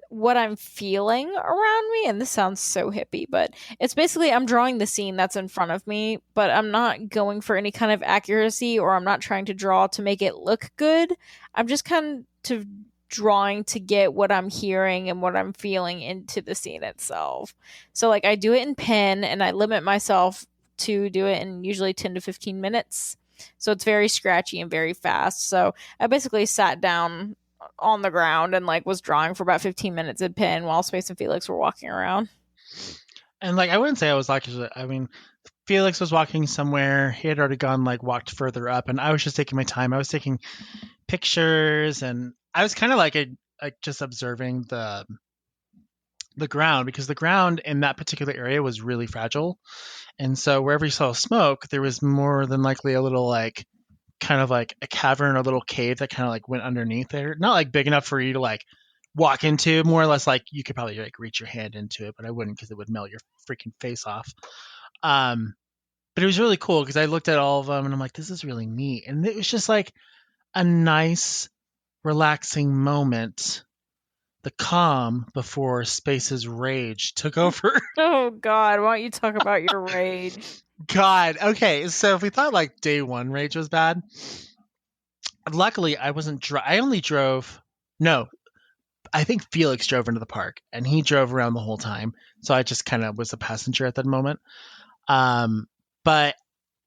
S2: what I'm feeling around me. And this sounds so hippie, but it's basically I'm drawing the scene that's in front of me, but I'm not going for any kind of accuracy or I'm not trying to draw to make it look good. I'm just kind of drawing to get what I'm hearing and what I'm feeling into the scene itself. So, like, I do it in pen and I limit myself to do it in usually 10 to 15 minutes. So it's very scratchy and very fast. So I basically sat down on the ground and like was drawing for about 15 minutes in pen while Space and Felix were walking around.
S1: And like I wouldn't say I was lucky. I mean, Felix was walking somewhere. He had already gone like walked further up, and I was just taking my time. I was taking pictures, and I was kind of like just observing the ground because the ground in that particular area was really fragile. And so wherever you saw smoke, there was more than likely a little like kind of like a cavern or a little cave that kind of like went underneath there. Not like big enough for you to like walk into, more or less like you could probably like reach your hand into it, but I wouldn't because it would melt your freaking face off. Um, but it was really cool because I looked at all of them and I'm like, this is really neat. And it was just like a nice, relaxing moment. The calm before Space's rage took over.
S2: Oh God, why don't you talk about your rage?
S1: God. Okay. So if we thought like day one rage was bad, luckily I wasn't. I only drove. No, I think Felix drove into the park and he drove around the whole time. So I just kind of was a passenger at that moment. Um, but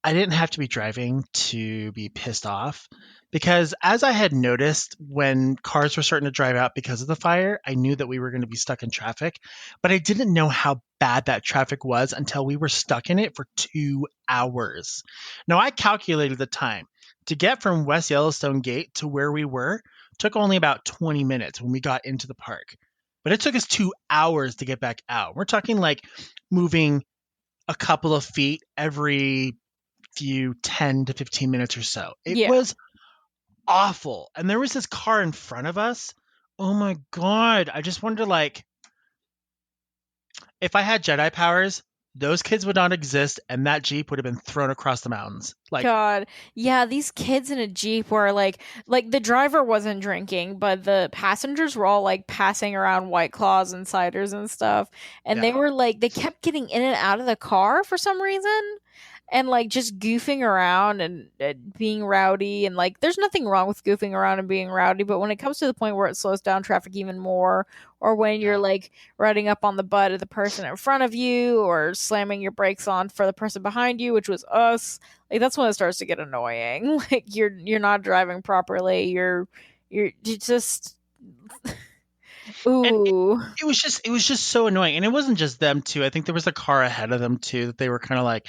S1: I didn't have to be driving to be pissed off because as I had noticed when cars were starting to drive out because of the fire, I knew that we were going to be stuck in traffic, but I didn't know how bad that traffic was until we were stuck in it for 2 hours. Now I calculated the time to get from West Yellowstone Gate to where we were took only about 20 minutes when we got into the park, but it took us 2 hours to get back out. We're talking like moving a couple of feet every few 10 to 15 minutes or so. It
S2: Yeah.
S1: was awful. And there was this car in front of us. Oh my god. I just wondered like if I had Jedi powers, those kids would not exist and that Jeep would have been thrown across the mountains. Like,
S2: God. Yeah, these kids in a Jeep were like the driver wasn't drinking, but the passengers were all like passing around White Claws and ciders and stuff. And they
S1: yeah.
S2: were like they kept getting in and out of the car for some reason and like just goofing around and being rowdy and like there's nothing wrong with goofing around and being rowdy, but when it comes to the point where it slows down traffic even more or when you're
S1: Yeah.
S2: like riding up on the butt of the person in front of you or slamming your brakes on for the person behind you, which was us, like that's when it starts to get annoying. Like you're not driving properly. You just
S1: And
S2: ooh.
S1: it was just so annoying. And it wasn't just them too. I think there was a car ahead of them too that they were kind of like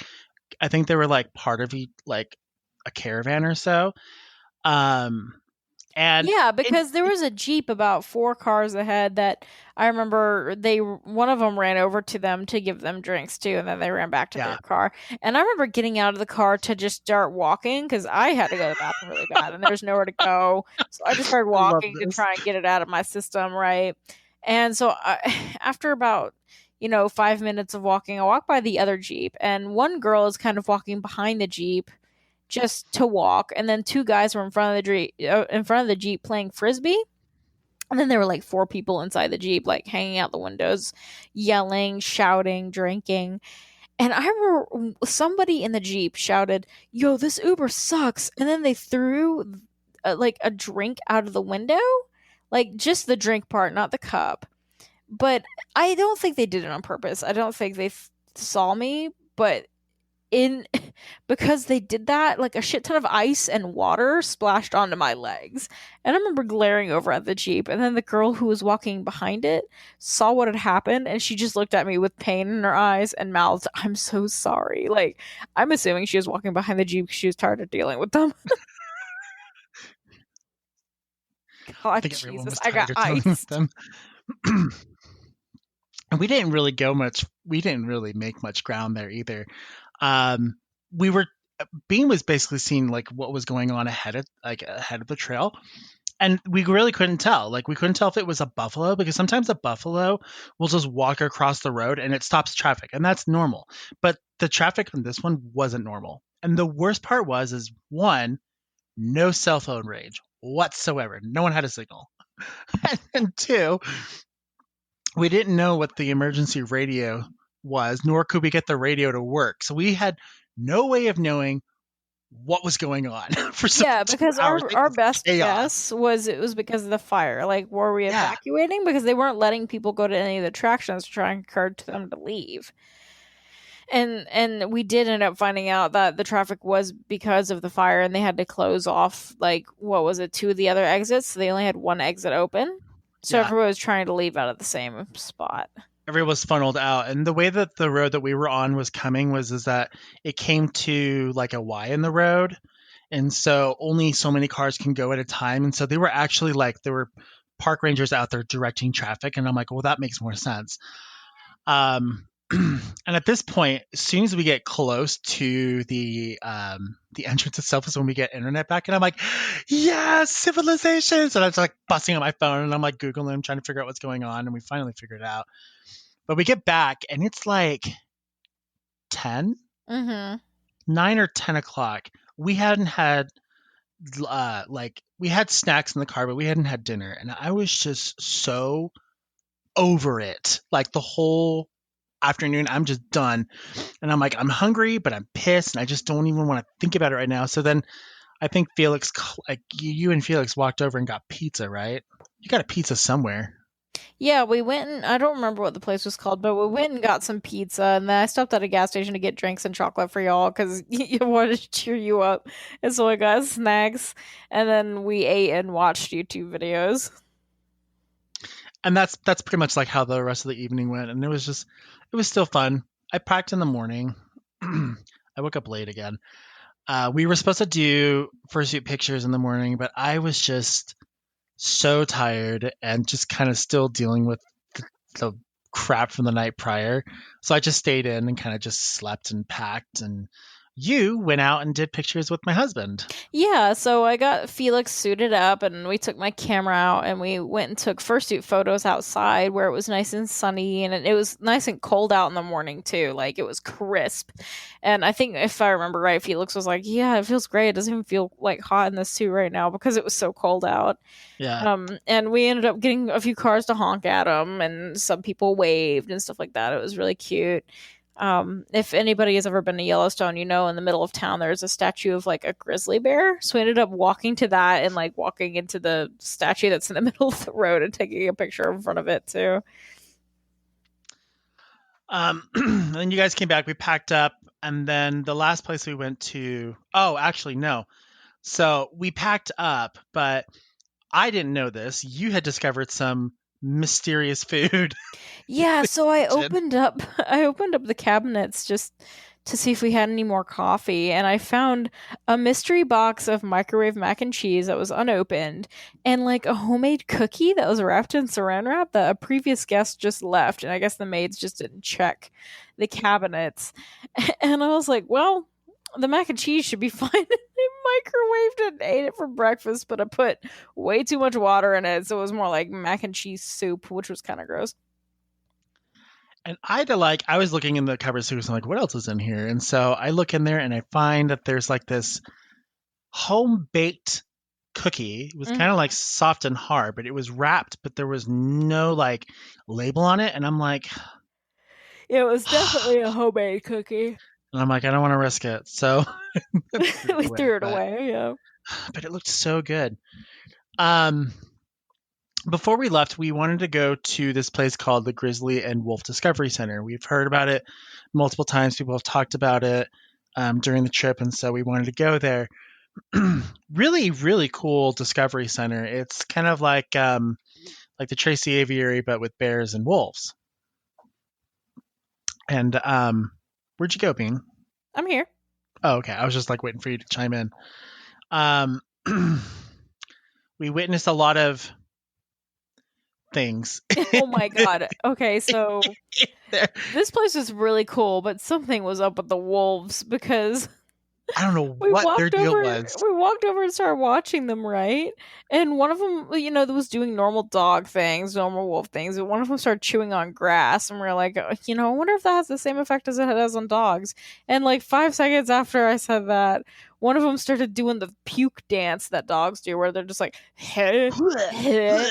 S1: I think they were like part of like a caravan or so. Um and
S2: Yeah,
S1: it,
S2: because there
S1: it
S2: was a Jeep about 4 cars ahead that I remember one of them ran over to them to give them drinks too, and then they ran back to their
S1: yeah,
S2: car. And I remember getting out of the car to just start walking because I had to go to the bathroom really bad and there was nowhere to go. So I just started
S1: I love
S2: walking to
S1: this.
S2: try and get it out of my system, right? And so after about 5 minutes of walking, I walked by the other Jeep, and one girl is kind of walking behind the Jeep just to walk, and then two guys were in front of the Jeep playing frisbee. And then there were like 4 people inside the Jeep, like hanging out the windows, yelling, shouting, drinking. And I remember somebody in the Jeep shouted, "Yo, this Uber sucks!" And then they threw like a drink out of the window, like just the drink part, not the cup. But I don't think they did it on purpose. I don't think they saw me, but in because they did that, like a shit ton of ice and water splashed onto my legs. And I remember glaring over at the Jeep, and then the girl who was walking behind it saw what had happened, and she just looked at me with pain in her eyes and mouthed, "I'm so sorry." Like, I'm assuming she was walking behind the Jeep because she was tired of dealing with them.
S1: I
S2: God,
S1: think everyone
S2: Jesus,
S1: was
S2: I got
S1: tired of dealing with
S2: iced.
S1: them. and we didn't really go much. We didn't really make much ground there either. Um, we were Bean was basically seeing like what was going on ahead of the trail, and we really couldn't tell. Like we couldn't tell if it was a buffalo because sometimes a buffalo will just walk across the road and it stops traffic, and that's normal. But the traffic on this one wasn't normal. And the worst part was is one, no cell phone range whatsoever. No one had a signal. And two, we didn't know what the emergency radio was, nor could we get the radio to work. So we had no way of knowing what was going on for
S2: Yeah,
S1: 2
S2: because
S1: hours. It
S2: our
S1: was
S2: best
S1: chaos.
S2: guess was it was because of the fire. Like, were we
S1: Yeah,
S2: evacuating? Because they weren't letting people go to any of the attractions to try and encourage them to leave. And we did end up finding out that the traffic was because of the fire, and they had to close off, like, what was it, two of the other exits. So they only had one exit open. So
S1: yeah.
S2: everyone was trying to leave out of the same spot.
S1: Everyone was funneled out, and the way that the road that we were on was coming was is that it came to like a Y in the road, and so only so many cars can go at a time. And so they were actually like there were park rangers out there directing traffic, and I'm like, well, that makes more sense. And at this point, as soon as we get close to the entrance itself is when we get internet back, and I'm like, yes, civilizations. And I'm just like busting on my phone, and I'm like googling, trying to figure out what's going on, and we finally figured it out. But we get back, and it's like 10,
S2: Mm-hmm.
S1: 9 or 10 o'clock. We hadn't had like we had snacks in the car, but we hadn't had dinner, and I was just so over it. Like the whole afternoon, I'm just done. And I'm like, I'm hungry, but I'm pissed, and I just don't even want to think about it right now. So then I think Felix, like you and Felix, walked over and got pizza, right? You got a pizza somewhere.
S2: Yeah, we went and I don't remember what the place was called, but we went and got some pizza, and then I stopped at a gas station to get drinks and chocolate for y'all because you wanted to cheer you up. And so I got snacks, and then we ate and watched YouTube videos.
S1: And that's pretty much like how the rest of the evening went. And it was still fun. I packed in the morning. I woke up late again. We were supposed to do fursuit pictures in the morning, but I was just so tired and just kind of still dealing with the crap from the night prior. So I just stayed in and kind of just slept and packed. And you went out and did pictures with my husband.
S2: Yeah, so I got Felix suited up, and we took my camera out, and we went and took fursuit photos outside where it was nice and sunny, and it was nice and cold out in the morning too. Like, it was crisp. And I think if I remember right, Felix was like, "Yeah, it feels great. It doesn't even feel like hot in this suit right now because it was so cold out."
S1: Yeah.
S2: And we ended up getting a few cars to honk at him, and some people waved and stuff like that. It was really cute. If anybody has ever been to Yellowstone, you know, in the middle of town, there's a statue of like a grizzly bear. So we ended up walking to that and like walking into the statue that's in the middle of the road and taking a picture in front of it too.
S1: And then you guys came back. We packed up, and then the last place we went to. Oh, actually, no. So we packed up, but I didn't know this. You had discovered some mysterious food
S2: Yeah, so I
S1: kitchen.
S2: opened up I opened up the cabinets just to see if we had any more coffee, and I found a mystery box of microwave mac and cheese that was unopened, and like a homemade cookie that was wrapped in saran wrap that a previous guest just left, and I guess the maids just didn't check the cabinets. And I was like, well, the mac and cheese should be fine. I microwaved it and ate it for breakfast, but I put way too much water in it, so it was more like mac and cheese soup, which was kind of gross.
S1: And I had to like, I was looking in the cupboards too, so I'm like, what else is in here? And so I look in there and I find that there's like this home baked cookie. It was kind of
S2: Mhm.
S1: like soft and hard, but it was wrapped, but there was no like label on it. And I'm like,
S2: It was definitely a homemade cookie.
S1: I don't want to risk it. So I threw it
S2: We
S1: away.
S2: threw it away, yeah.
S1: But it looked so good. Um, Before we left, we wanted to go to this place called the Grizzly and Wolf Discovery Center. We've heard about it multiple times. People have talked about it during the trip, and so we wanted to go there. Really, really cool discovery center. It's kind of like the Tracy Aviary, but with bears and wolves. And where'd you go, Bean?
S2: I'm here.
S1: Oh, okay. I was just like waiting for you to chime in. Um, we witnessed a lot of things.
S2: Oh my god. Okay, so
S1: There.
S2: this place was really cool, but something was up with the wolves because
S1: I don't know what their deal was.
S2: we walked over and started watching them, right? And one of them, that was doing normal dog things, normal wolf things, and one of them started chewing on grass, and we are like, I wonder if that has the same effect as it has on dogs. And like 5 seconds after I said that, one of them started doing the puke dance that dogs do, where they're just like, and then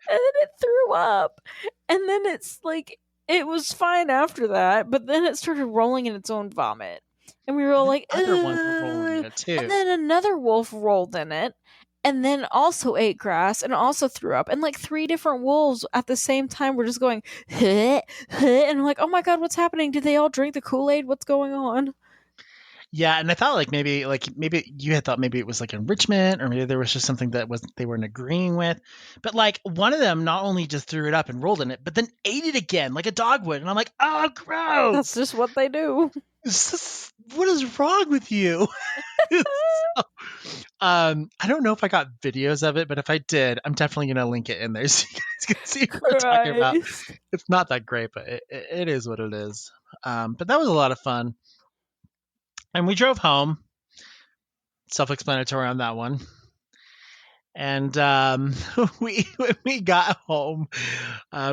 S2: it threw up, and then it's like it was fine after that, but then it started rolling in its own vomit. And we were all
S1: The
S2: like,
S1: other ones were rolling in
S2: ugh.
S1: it
S2: And
S1: too.
S2: then another wolf rolled in it and then also ate grass and also threw up. And like three different wolves at the same time were just going, huh, huh, and I'm like, oh my God, what's happening? Did they all drink the Kool-Aid? What's going on?
S1: Yeah, and I thought maybe you had thought maybe it was like enrichment, or maybe there was just something that was they weren't agreeing with. But like one of them not only just threw it up and rolled in it, but then ate it again like a dog would. And I'm like, oh,
S2: That's
S1: gross!
S2: just what they do.
S1: What is wrong with you? So, I don't know if I got videos of it, but if I did, I'm definitely gonna link it in there so you guys can see what we're talking about.
S2: Christ.
S1: It's not that great, but it is what it is. But that was a lot of fun, and we drove home. Self-explanatory on that one. And when we got home,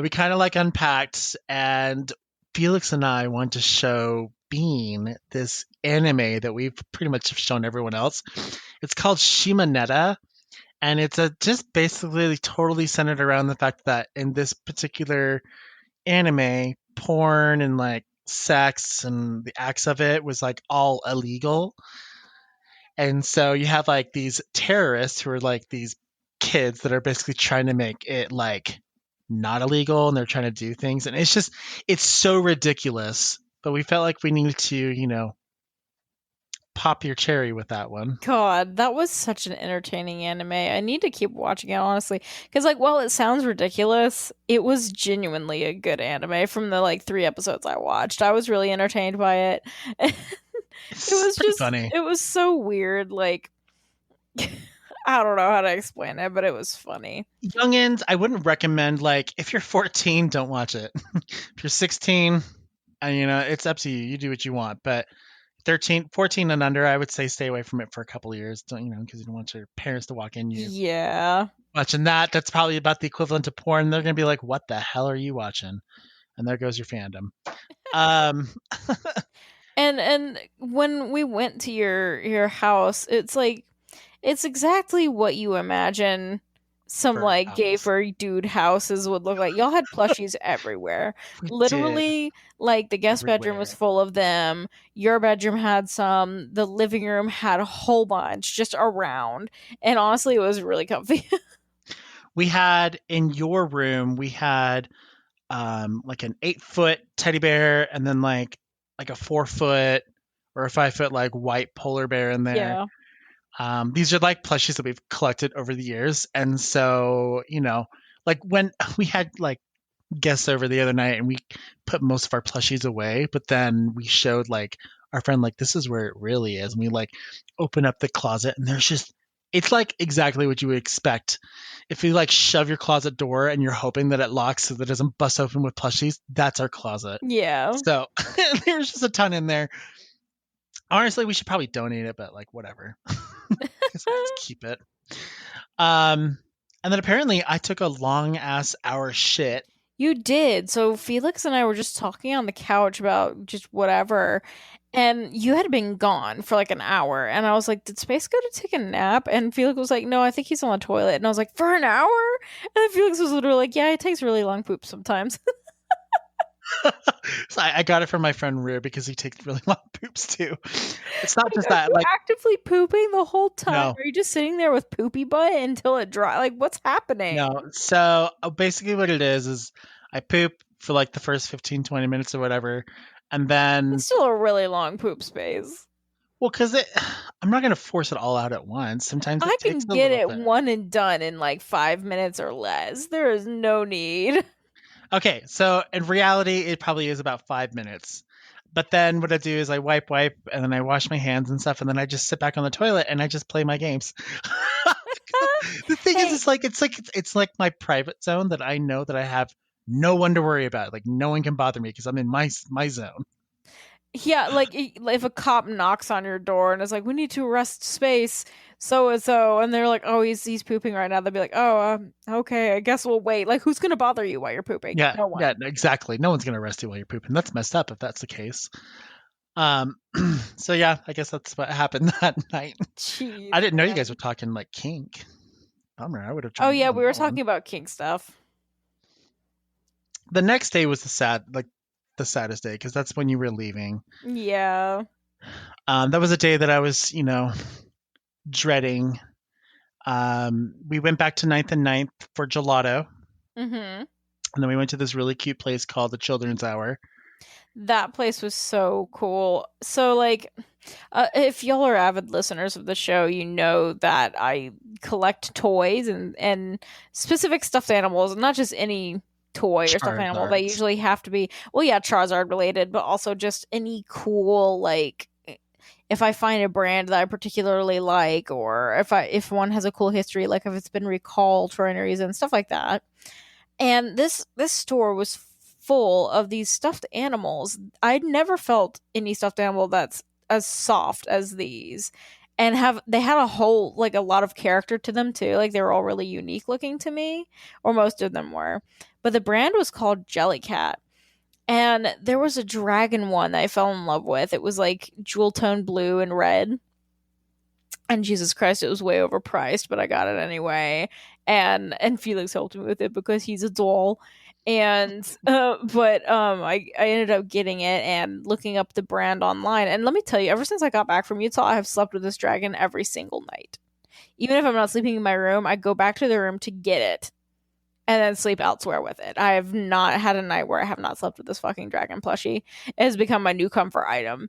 S1: we kind of like unpacked, and Felix and I wanted to show Bean this anime that we've pretty much shown everyone else. It's called Shimonetta, and it's just basically totally centered around the fact that in this particular anime, porn and like sex and the acts of it was like all illegal. And so you have like these terrorists who are like these kids that are basically trying to make it like not illegal, and they're trying to do things, and it's so ridiculous. But we felt like we needed to, pop your cherry with that one.
S2: God, that was such an entertaining anime. I need to keep watching it, honestly. Because, like, while it sounds ridiculous, it was genuinely a good anime from the, like, 3 episodes I watched. I was really entertained by it.
S1: It's pretty funny.
S2: It was so weird. Like, I don't know how to explain it, but it was funny.
S1: Youngins, I wouldn't recommend, like, if you're 14, don't watch it. If you're 16, and it's up to you. You do what you want. But 13, 14 and under, I would say stay away from it for a couple of years. Don't because you don't want your parents to walk in you
S2: Yeah.
S1: watching that. That's probably about the equivalent of porn. They're gonna be like, "What the hell are you watching?" And there goes your fandom. Um,
S2: And when we went to your house, it's like it's exactly what you imagine some
S1: for
S2: like gay
S1: house.
S2: furry dude houses would look like. Y'all had plushies everywhere.
S1: We did
S2: Literally, like the guest bedroom was
S1: everywhere.
S2: full of them. Your bedroom had some. The living room had a whole bunch just around. And honestly, it was really comfy.
S1: We had in your room, we had like an 8-foot teddy bear, and then like a 4-foot or a 5-foot like white polar bear in there.
S2: Yeah.
S1: These are like plushies that we've collected over the years, and so like when we had like guests over the other night, and we put most of our plushies away, but then we showed like our friend like this is where it really is, and we like open up the closet, and it's like exactly what you would expect if you like shove your closet door and you're hoping that it locks so that it doesn't bust open with plushies. That's our closet.
S2: Yeah.
S1: So there's just a ton in there. Honestly, we should probably donate it, but like whatever. Guess we'll just keep it. And then apparently I took a long ass hour shit.
S2: You did. So Felix and I were just talking on the couch about just whatever. And you had been gone for like an hour. And I was like, did Space go to take a nap? And Felix was like, no, I think he's on the toilet. And I was like, for an hour? And then Felix was literally like, yeah, he takes really long poops sometimes.
S1: So I got it from my friend Rue because he takes really long poops too. It's not
S2: Like,
S1: just
S2: are
S1: that,
S2: you
S1: like
S2: actively pooping the whole time?
S1: no,
S2: Are you just sitting there with poopy butt until it dry? Like, what's happening?
S1: no. So basically what it is I poop for like the first 15, 20 minutes or whatever. And then,
S2: It's still a really long poop space.
S1: well, because I'm not going to force it all out at once. Sometimes
S2: I
S1: it takes
S2: can
S1: a
S2: get
S1: little
S2: it
S1: bit.
S2: one and done in like 5 minutes or less. There is no need.
S1: Okay, so in reality, it probably is about 5 minutes. But then what I do is I wipe, and then I wash my hands and stuff, and then I just sit back on the toilet and I just play my games. The thing is,
S2: Hey,
S1: it's like my private zone that I know that I have no one to worry about. Like no one can bother me because I'm in my zone.
S2: yeah, like if a cop knocks on your door and is like, "We need to arrest space so and so," and they're like, "Oh, he's pooping right now," they'll be like, "Oh, okay, I guess we'll wait." Like, who's gonna bother you while you're pooping?
S1: Yeah,
S2: No
S1: yeah,
S2: one.
S1: exactly. No one's gonna arrest you while you're pooping. That's messed up if that's the case. Um, so yeah, I guess that's what happened that night. I
S2: Jeez,
S1: didn't know you guys were
S2: man.
S1: talking like kink. Bummer. I would have
S2: Oh
S1: joined in
S2: yeah,
S1: on
S2: we were
S1: that one.
S2: talking about kink stuff.
S1: The next day was the saddest day because that's when you were leaving.
S2: Yeah.
S1: That was a day that I was, dreading. We went back to Ninth for gelato,
S2: Mm-hmm.
S1: and then we went to this really cute place called the Children's Hour.
S2: That place was so cool. So like if y'all are avid listeners of the show, you know that I collect toys and specific stuffed animals, not just any toy or stuffed animal. They
S1: Charizards.
S2: usually have to be, well, yeah, Charizard related, but also just any cool, like, if I find a brand that I particularly like, or if one has a cool history, like if it's been recalled for any reason, stuff like that. And this store was full of these stuffed animals. I'd never felt any stuffed animal that's as soft as these, and have they had a whole, like, a lot of character to them too. Like they were all really unique looking to me, or most of them were. But the brand was called Jellycat, and there was a dragon one that I fell in love with. It was like jewel tone blue and red, and Jesus Christ, it was way overpriced, but I got it anyway. And Felix helped me with it because he's a doll. And I ended up getting it and looking up the brand online. And let me tell you, ever since I got back from Utah, I have slept with this dragon every single night. Even if I'm not sleeping in my room, I go back to the room to get it and then sleep elsewhere with it. I have not had a night where I have not slept with this fucking dragon plushie. It has become my new comfort item.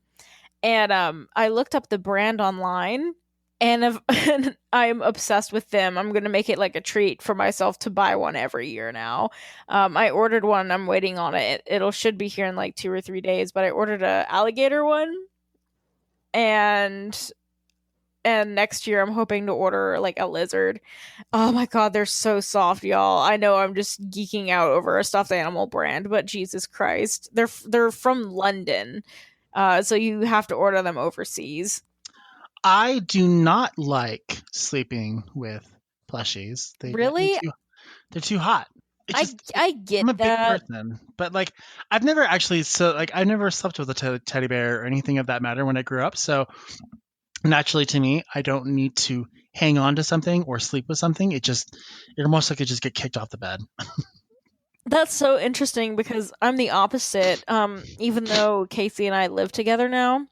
S2: And I looked up the brand online, and, and I'm obsessed with them. I'm gonna make it like a treat for myself to buy one every year now. I ordered one. I'm waiting on it. It'll should be here in like 2 or 3 days. But I ordered a alligator one, and next year I'm hoping to order like a lizard. Oh my god, they're so soft, y'all. I know I'm just geeking out over a stuffed animal brand, but Jesus Christ, they're from London, so you have to order them overseas.
S1: I do not like sleeping with plushies. They get me
S2: Really,
S1: they're too hot. It's
S2: I
S1: just
S2: I
S1: I'm
S2: get
S1: a big
S2: that.
S1: person, but like I've never slept with a teddy bear or anything of that matter when I grew up. So naturally to me, I don't need to hang on to something or sleep with something. It almost like it just get kicked off the bed.
S2: That's so interesting because I'm the opposite. Even though Casey and I live together now,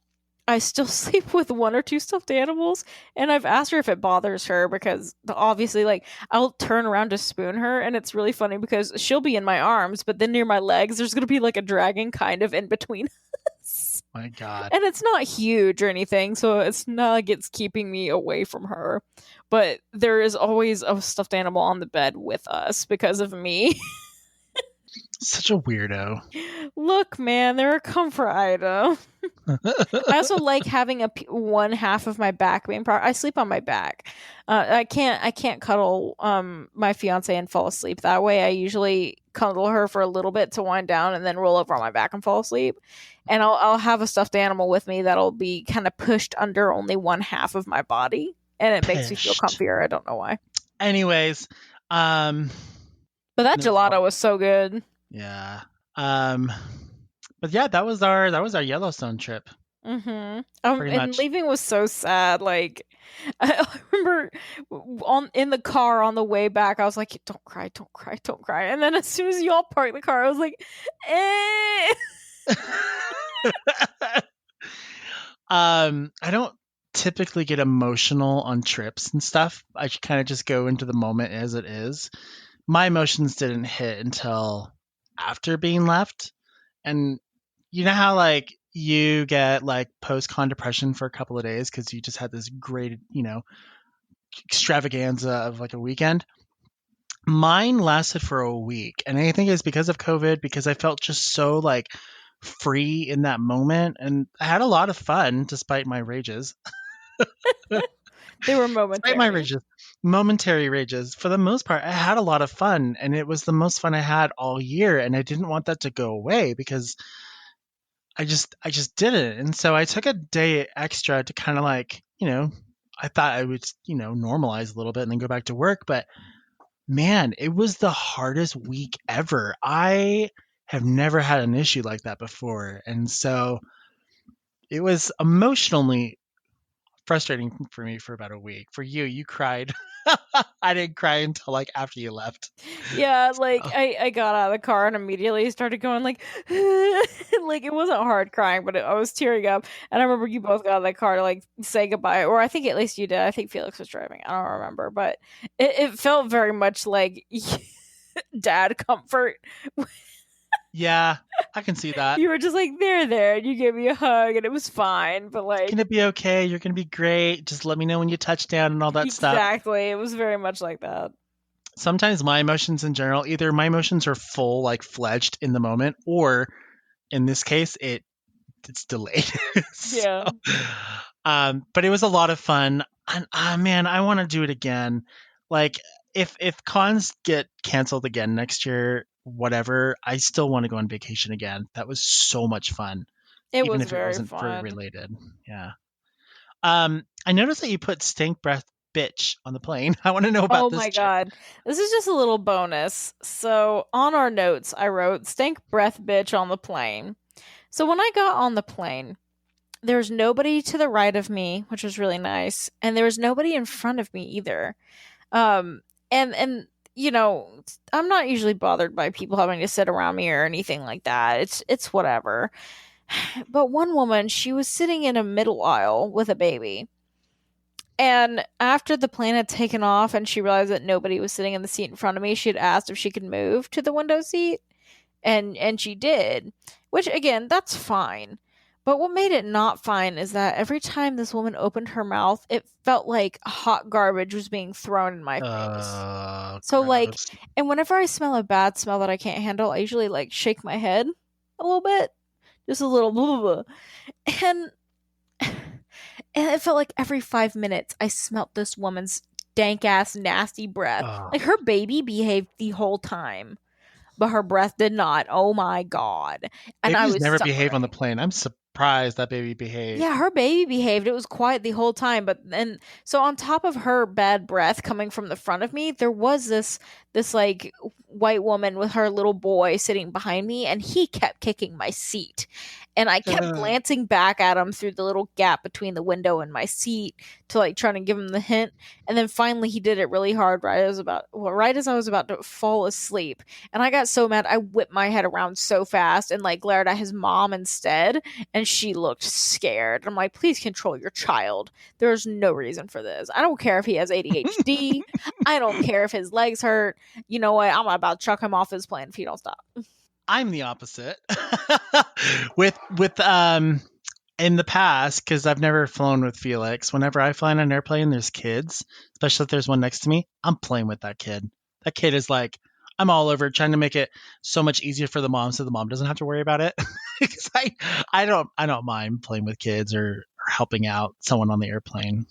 S2: I still sleep with one or two stuffed animals, and I've asked her if it bothers her because obviously, like, I'll turn around to spoon her, and it's really funny because she'll be in my arms, but then near my legs, there's gonna be like a dragon kind of in between us.
S1: My God.
S2: And it's not huge or anything, so it's not like it's keeping me away from her. But there is always a stuffed animal on the bed with us because of me.
S1: Such a weirdo.
S2: Look, man, they're a comfort item. I also like having one half of my back being I sleep on my back. I can't cuddle my fiance and fall asleep that way. I usually cuddle her for a little bit to wind down and then roll over on my back and fall asleep. And I'll have a stuffed animal with me that'll be kind of pushed under only one half of my body, and it makes me feel
S1: Pished.
S2: comfier. I don't know why.
S1: Anyways,
S2: But that
S1: no,
S2: gelato was so good.
S1: yeah. Um, but yeah, that was our Yellowstone trip,
S2: Mm-hmm.
S1: pretty
S2: And
S1: much.
S2: leaving was so sad. Like, I remember on in the car on the way back, I was like, "Don't cry, don't cry, don't cry." And then as soon as y'all parked the car, I was like, "Eh."
S1: I don't typically get emotional on trips and stuff. I kind of just go into the moment as it is. My emotions didn't hit until after being left. And you know how like you get like post-con depression for a couple of days because you just had this great, extravaganza of like a weekend. Mine lasted for a week, and I think it's because of COVID because I felt just so like free in that moment, and I had a lot of fun despite my rages.
S2: They were
S1: Despite my
S2: momentary.
S1: rages. momentary rages. For the most part, I had a lot of fun, and it was the most fun I had all year, and I didn't want that to go away because I just didn't. And so I took a day extra to kind of like, I thought I would, normalize a little bit and then go back to work, but man, it was the hardest week ever. I have never had an issue like that before. And so it was emotionally frustrating for me for about a week. For you, you cried. I didn't cry until like after you left.
S2: Yeah, like
S1: So,
S2: I got out of the car and immediately started going like like it wasn't hard crying, but I was tearing up. And I remember you both got out of the car to like say goodbye, or I think at least you did. I think Felix was driving. I don't remember, but it felt very much like dad comfort.
S1: yeah, I can see that.
S2: You were just like there, and you gave me a hug, and it was fine. But
S1: It's
S2: like
S1: gonna be okay. You're gonna be great. Just let me know when you touch down and all that stuff.
S2: exactly, it was very much like that.
S1: Sometimes my emotions in general, either my emotions are full, like fledged in the moment, or in this case, it's delayed. So,
S2: Yeah,
S1: but it was a lot of fun, and man, I want to do it again. Like if cons get canceled again next year, whatever, I still want to go on vacation again. That was so much fun,
S2: it
S1: even
S2: was
S1: if it
S2: very
S1: wasn't food
S2: fun.
S1: related. Yeah. I noticed that you put stink breath bitch on the plane. I want to know about
S2: Oh
S1: this
S2: my
S1: trip.
S2: god. This is just a little bonus. So, on our notes, I wrote stank breath bitch on the plane. So, when I got on the plane, there was nobody to the right of me, which was really nice, and there was nobody in front of me either. Um and you know, I'm not usually bothered by people having to sit around me or anything like that. It's whatever. But one woman, she was sitting in a middle aisle with a baby. And after the plane had taken off and she realized that nobody was sitting in the seat in front of me, she had asked if she could move to the window seat, and she did. Which again, that's fine. But what made it not fine is that every time this woman opened her mouth, it felt like hot garbage was being thrown in my face. So like,
S1: Gross.
S2: and whenever I smell a bad smell that I can't handle, I usually like shake my head a little bit, just a little blah, blah, blah. And and it felt like every 5 minutes I smelt this woman's dank ass nasty breath.
S1: Oh,
S2: Like her baby behaved the whole time, but her breath did not. Oh my god. And I
S1: babies
S2: was
S1: never behave on the
S2: suffering.
S1: plane. I'm surprised that baby behaved.
S2: Yeah, her baby behaved. It was quiet the whole time, but then so on top of her bad breath coming from the front of me, there was this like white woman with her little boy sitting behind me, and he kept kicking my seat. And I kept
S1: Ugh.
S2: glancing back at him through the little gap between the window and my seat to like trying to give him the hint. And then finally he did it really hard right as I was about to fall asleep. And I got so mad I whipped my head around so fast and like glared at his mom instead, and she looked scared. I'm like, please control your child. There's no reason for this. I don't care if he has ADHD. I don't care if his legs hurt. You know what? I'm about to chuck him off his plane if he don't stop.
S1: I'm the opposite. With in the past, because I've never flown with Felix. Whenever I fly on an airplane, there's kids, especially if there's one next to me. I'm playing with that kid. That kid is like, I'm all over trying to make it so much easier for the mom, so the mom doesn't have to worry about it. Because I don't mind playing with kids or helping out someone on the airplane.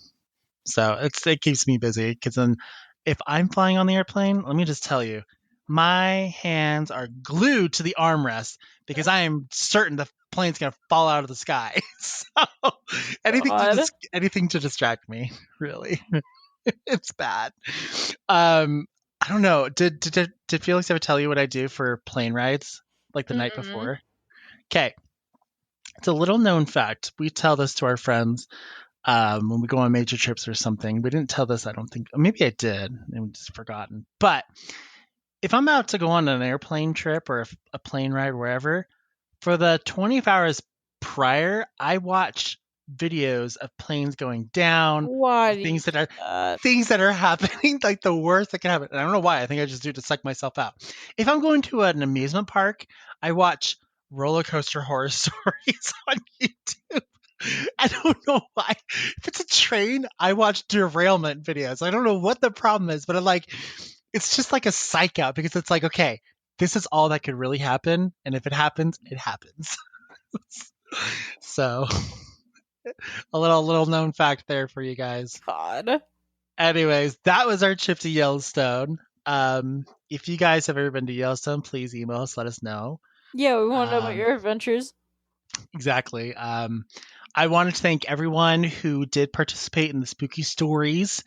S1: So it keeps me busy because then if I'm flying on the airplane, let me just tell you, my hands are glued to the armrest because I am certain the plane's gonna fall out of the sky. So
S2: God.
S1: anything to distract me, really. It's bad. Um, I don't know. Did Felix ever tell you what I do for plane rides like the night
S2: Mm-mm.
S1: before? Okay, it's a little known fact. We tell this to our friends when we go on major trips or something. We didn't tell this, I don't think. Maybe I did, and we just forgotten. But if I'm about to go on an airplane trip or a plane ride, wherever, for the 24 hours prior, I watch videos of planes going down,
S2: Why do you
S1: things that
S2: do
S1: are
S2: that?
S1: things that are happening, like the worst that can happen. And I don't know why. I think I just do it to psych myself out. If I'm going to an amusement park, I watch roller coaster horror stories on YouTube. I don't know why. If it's a train, I watch derailment videos. I don't know what the problem is, but I'm like, it's just like a psych out because it's like, okay, this is all that could really happen, and if it happens, it happens. So, a little known fact there for you guys.
S2: God.
S1: Anyways, that was our trip to Yellowstone. If you guys have ever been to Yellowstone, please email us. Let us know.
S2: Yeah, we want to know about
S1: Um,
S2: your adventures.
S1: exactly. I wanted to thank everyone who did participate in the spooky stories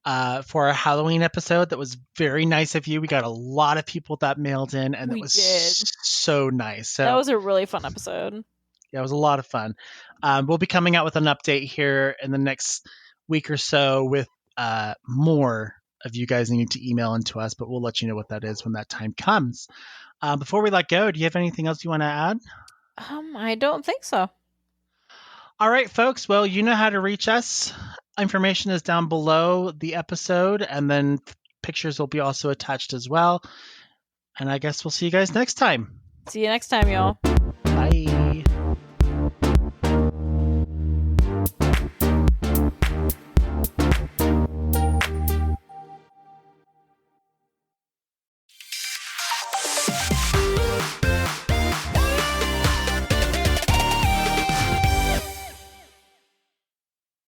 S1: for our Halloween episode. That was very nice of you. We got a lot of people that mailed in, and it
S2: We
S1: was
S2: did.
S1: so nice.
S2: That
S1: So
S2: was a really fun episode.
S1: yeah, it was a lot of fun. We'll be coming out with an update here in the next week or so with more of you guys needing to email into us, but we'll let you know what that is when that time comes. Before we let go, do you have anything else you want to add?
S2: I don't think so.
S1: All right, folks. Well, you know how to reach us. Information is down below the episode, and then pictures will be also attached as well. And I guess we'll see you guys next time.
S2: See you next time, y'all.
S1: Bye.